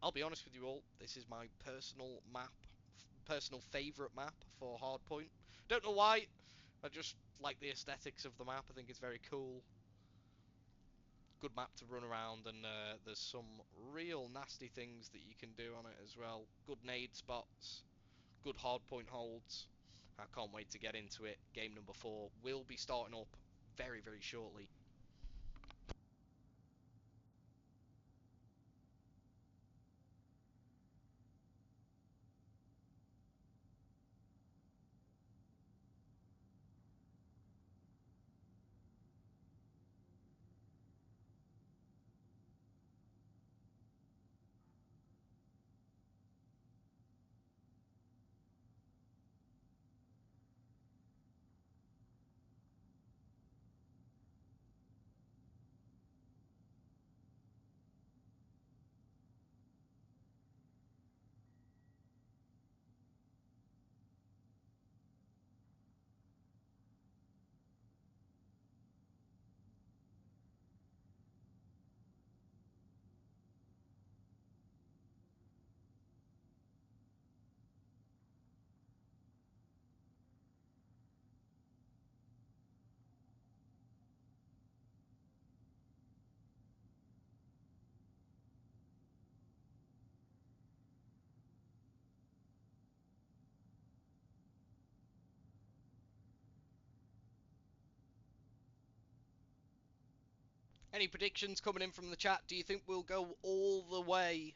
I'll be honest with you all, this is my personal favourite map for Hardpoint. Don't know why, I just like the aesthetics of the map. I think it's very cool. Good map to run around, and there's some real nasty things that you can do on it as well. Good nade spots, good hardpoint holds. I can't wait to get into it. Game number 4 will be starting up very, very shortly. Any predictions coming in from the chat? Do you think we'll go all the way?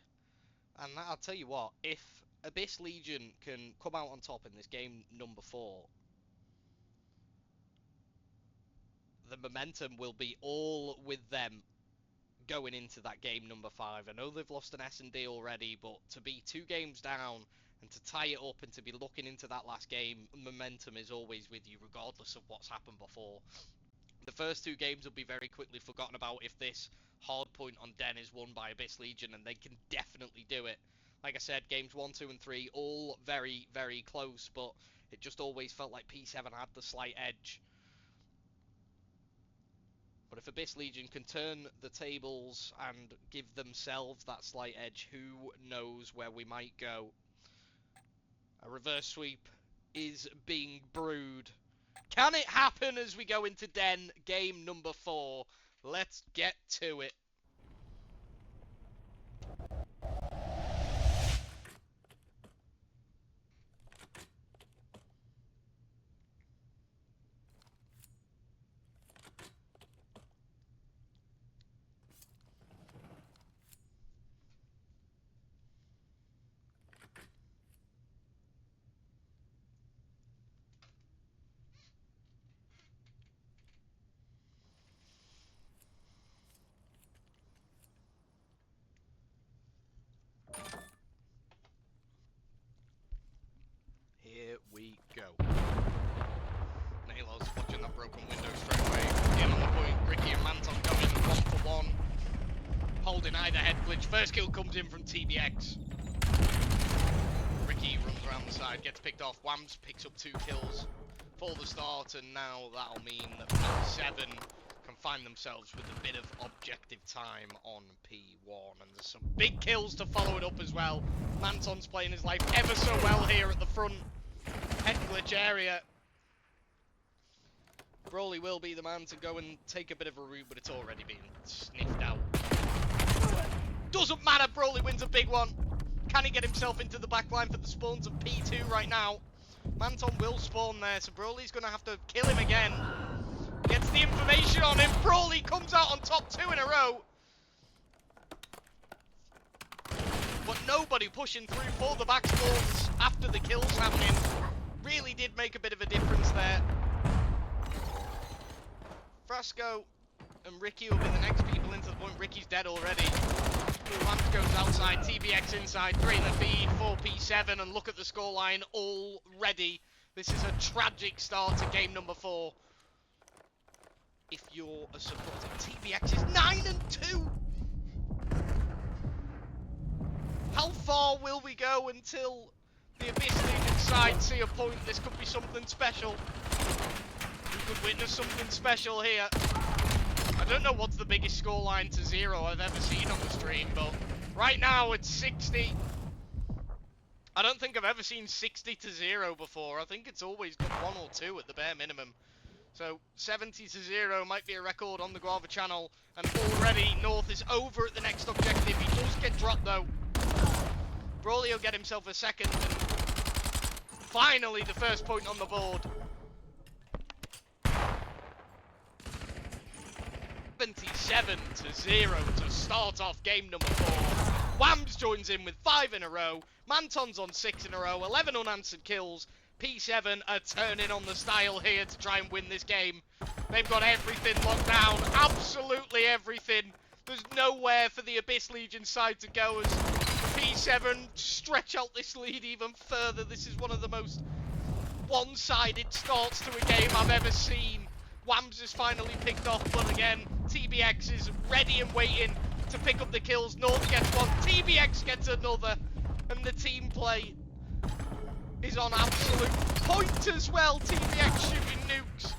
And I'll tell you what, if Abyss Legion can come out on top in this game number 4, the momentum will be all with them going into that game number 5. I know they've lost an S&D already, but to be 2 games down and to tie it up and to be looking into that last game, momentum is always with you regardless of what's happened before. The first 2 games will be very quickly forgotten about if this hard point on Den is won by Abyss Legion, and they can definitely do it. Like I said, games 1, 2 and 3 all very, very close, but it just always felt like P7 had the slight edge. But if Abyss Legion can turn the tables and give themselves that slight edge, who knows where we might go. A reverse sweep is being brewed. Can it happen as we go into Den game number 4? Let's get to it. Here we go. Nalos watching that broken window straight away. In on the point, Ricky and Manton going 1-for-1. Holding either head glitch. First kill comes in from TBX. Ricky runs around the side, gets picked off. Whams picks up 2 kills for the start, and now that'll mean that P7 can find themselves with a bit of objective time on P1. And there's some big kills to follow it up as well. Manton's playing his life ever so well here at the front head glitch area. Broly will be the man to go and take a bit of a route, but it's already been sniffed out. Doesn't matter, Broly wins a big one. Can he get himself into the backline for the spawns of P2 right now? Manton will spawn there, so Broly's going to have to kill him again. Gets the information on him. Broly comes out on top 2 in a row. But nobody pushing through for the back spawns after the kills happening. Really did make a bit of a difference there. Frasco and Ricky will be the next people into the point. Ricky's dead already. Lamp goes outside, TBX inside, 3 in the feed, 4 P7, and look at the scoreline already. This is a tragic start to game number 4. If you're a supporter, TBX is 9-2. How far will we go until the Abyss Legion side see a point? This could be something special. We could witness something special here. I don't know what's the biggest scoreline to 0 I've ever seen on the stream, but right now it's 60. I don't think I've ever seen 60-0 before. I think it's always got 1 or 2 at the bare minimum. So 70-0 might be a record on the Guava channel, and already North is over at the next objective. He does get dropped though. Broly will get himself a second, and finally the first point on the board. 77-0 to start off game number 4. Whams joins in with 5 in a row. Manton's on 6 in a row. 11 unanswered kills. P7 are turning on the style here to try and win this game. They've got everything locked down. Absolutely everything. There's nowhere for the Abyss Legion side to go as P7 stretch out this lead even further. This is one of the most one-sided starts to a game I've ever seen. Whams is finally picked off, but again, TBX is ready and waiting to pick up the kills. North gets one, TBX gets another, and the team play is on absolute point as well. TBX shooting nukes.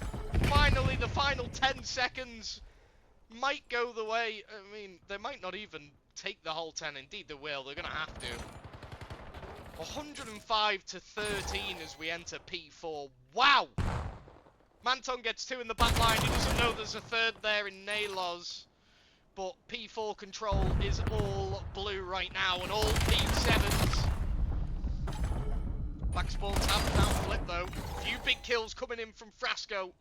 Finally, the final 10 seconds might go the way. I mean, they might not even take the whole 10. Indeed, they will. They're going to have to. 105-13 as we enter P4. Wow! Manton gets 2 in the back line. He doesn't know there's a third there in Nalos. But P4 control is all blue right now, and all P7s. Back spawns have now flipped though. A few big kills coming in from Frasco.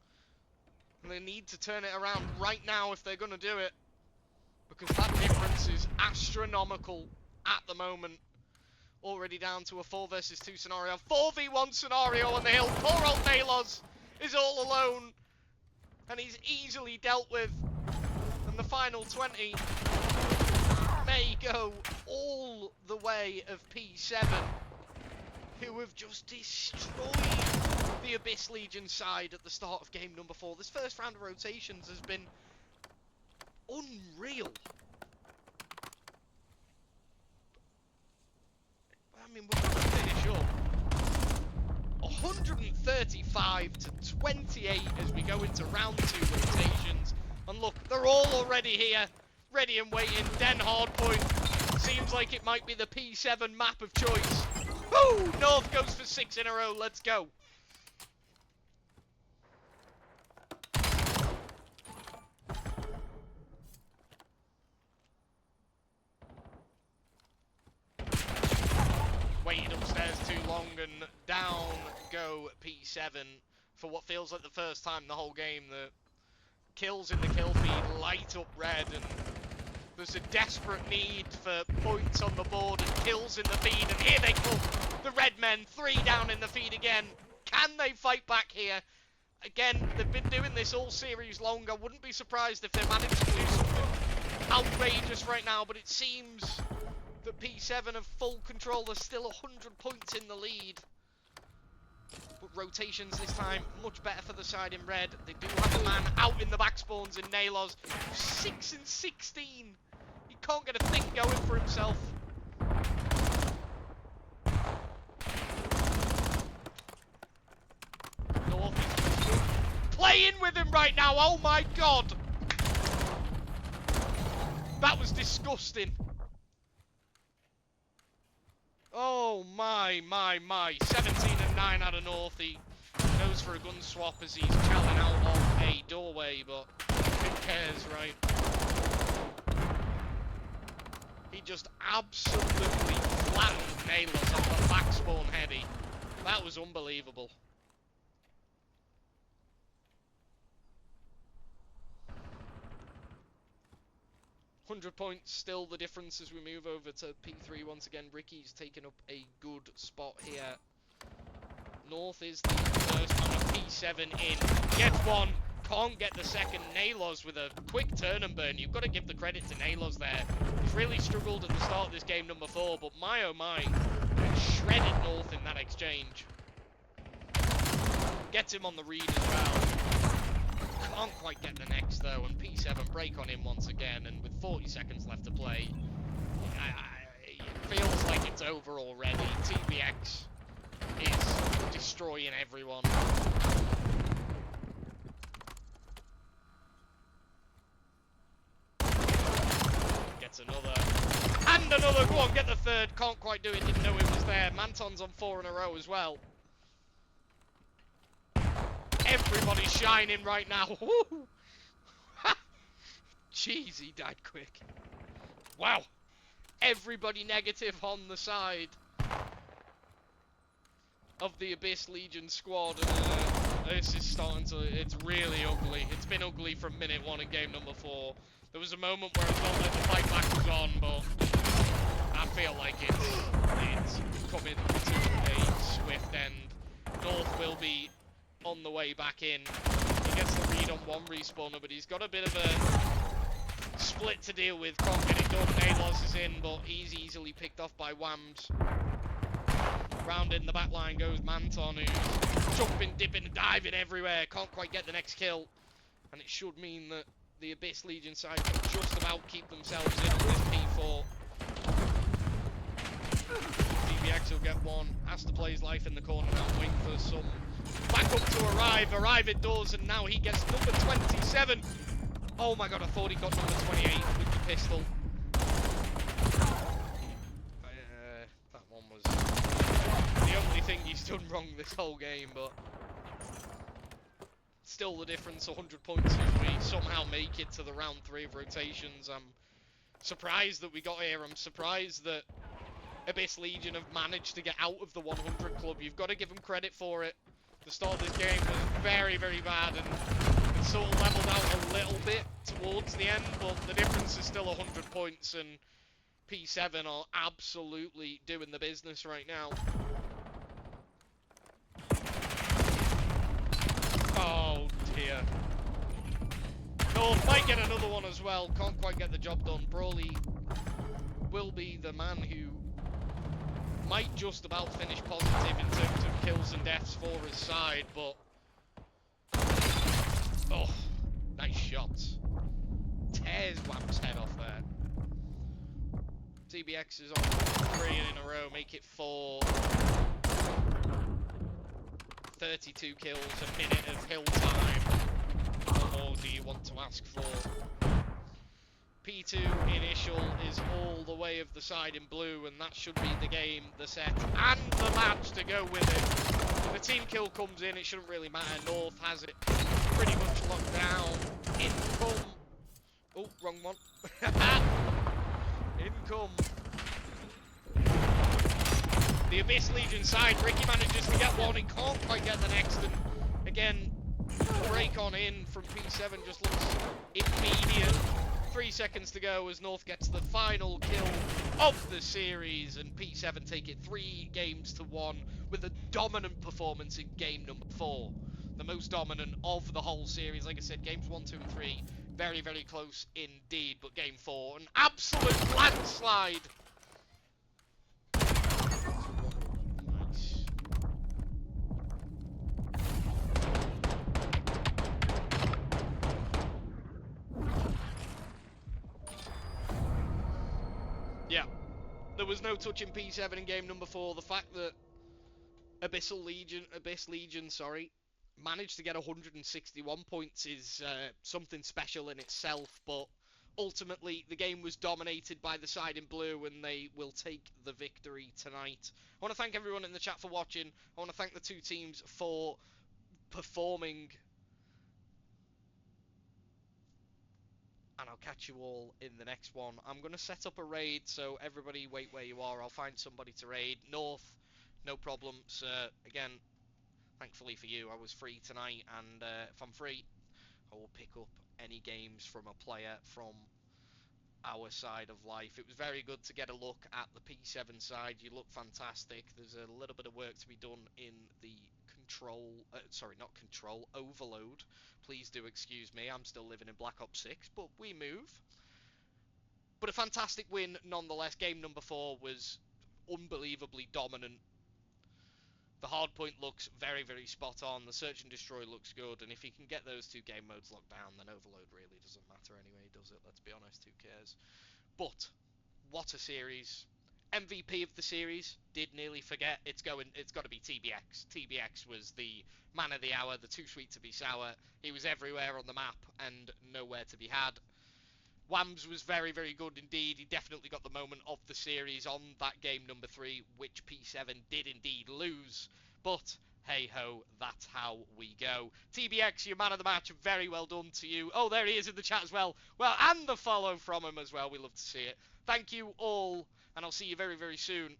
And they need to turn it around right now if they're going to do it. because that difference is astronomical at the moment. Already down to a 4 versus 2 scenario. 4v1 scenario on the hill. Poor old Nalos is all alone. And he's easily dealt with. And the final 20 may go all the way of P7, who have just destroyed the Abyss Legion side at the start of game number 4. This first round of rotations has been unreal. I mean, we're going to finish up 135 to 28 as we go into round 2 rotations. And look, they're all already here, ready and waiting. Den Hardpoint seems like it might be the P7 map of choice. Woo! North goes for 6 in a row. Let's go. Waited upstairs too long, and down go P7 for what feels like the first time the whole game. The kills in the kill feed light up red, and there's a desperate need for points on the board and kills in the feed, and here they come. The red men, 3 down in the feed again. Can they fight back here? Again, they've been doing this all series long. I wouldn't be surprised if they managed to do something outrageous right now, but it seems that P7 have full control. There's still 100 points in the lead. But rotations this time, much better for the side in red. They do have a man out in the back spawns in Nalos. 6 and 16. He can't get a thing going for himself. North is playing with him right now. Oh my god. That was disgusting. Oh my. 17 and 9 out of North. He goes for a gun swap as he's challing out of a doorway, but who cares, right? He just absolutely flattened Nalos off the back spawn heady. That was unbelievable. 100 points still the difference as we move over to P3 once again. Ricky's taken up a good spot here. North is the first on a P7 in. Gets one, can't get the second. Nalos with a quick turn and burn. You've got to give the credit to Nalos there. He's really struggled at the start of this game number 4, but my oh my, shredded North in that exchange. Gets him on the read as well. Can't quite get the next though, and P7 break on him once again, and with 40 seconds left to play, it feels like it's over already. TBX is destroying everyone. Gets another, and another, go on, get the third, can't quite do it, didn't know it was there. Manton's on 4 in a row as well. Everybody's shining right now. Jeez, he died quick. Wow. Everybody negative on the side of the Abyss Legion squad. This is starting to... It's really ugly. It's been ugly from minute 1 in game number 4. There was a moment where I felt like the fight back was on, but I feel like it's coming to a swift end. North will be on the way back in. He gets the read on one respawner, but he's got a bit of a split to deal with. Can't get it done. Nalos is in, but he's easily picked off by Wams. Round in the back line goes Manton, who's jumping, dipping, diving everywhere. Can't quite get the next kill. And it should mean that the Abyss Legion side can just about keep themselves in on this P4. DBX will get one. Has to play his life in the corner now, waiting for some backup to arrive. Arrive it does, and now he gets number 27. Oh my god, I thought he got number 28 with the pistol. That one was the only thing he's done wrong this whole game, but still the difference, 100 points if we somehow make it to the round 3 of rotations. I'm surprised that we got here. I'm surprised that Abyss Legion have managed to get out of the 100 club. You've got to give them credit for it. The start of this game was very, very bad, and It's sort of leveled out a little bit towards the end, but the difference is still 100 points, and P7 are absolutely doing the business right now. Oh dear. North might get another one as well. Can't quite get the job done. Brawley will be the man who might just about finish positive in terms of kills and deaths for his side, but... Oh, nice shots. Tears Whamp's head off there. TBX is on 3 in a row, make it 4. 32 kills, a minute of hill time. What more do you want to ask for? P2 initial is all the way of the side in blue, and that should be the game, the set, and the match to go with it. The team kill comes in, it shouldn't really matter. North has it pretty much locked down. In come... Oh, wrong one. In come the Abyss Legion side. Ricky manages to get one, he can't quite get the next, and again, the break on in from P7 just looks immediate. 3 seconds to go as North gets the final kill of the series, and P7 take it 3 games to 1 with a dominant performance in game number 4. The most dominant of the whole series. Like I said, games 1, 2, and 3, very, very close indeed, but game 4, an absolute landslide. Nice. Yeah, there was no touch in P7 in game number 4. The fact that Abyss Legion, managed to get 161 points is something special in itself, but ultimately the game was dominated by the side in blue, and they will take the victory tonight. I want to thank everyone in the chat for watching. I want to thank the 2 teams for performing, and I'll catch you all in the next one. I'm going to set up a raid, so everybody wait where you are. I'll find somebody to raid. North, no problem, sir. Again, thankfully for you, I was free tonight, and if I'm free, I will pick up any games from a player from our side of life. It was very good to get a look at the P7 side. You look fantastic. There's a little bit of work to be done in the Overload. Please do excuse me, I'm still living in Black Ops 6, but we move. But a fantastic win nonetheless. Game number 4 was unbelievably dominant. The hardpoint looks very, very spot on. The search and destroy looks good. And if you can get those 2 game modes locked down, then Overload really doesn't matter anyway, does it? Let's be honest, who cares? But what a series. MVP of the series, did nearly forget. It's got to be TBX. TBX was the man of the hour, the too sweet to be sour. He was everywhere on the map and nowhere to be had. Whams was very, very good indeed. He definitely got the moment of the series on that game number 3, which P7 did indeed lose. But hey-ho, that's how we go. TBX, your man of the match, very well done to you. Oh, there he is in the chat as well. Well, and the follow from him as well. We love to see it. Thank you all, and I'll see you very, very soon.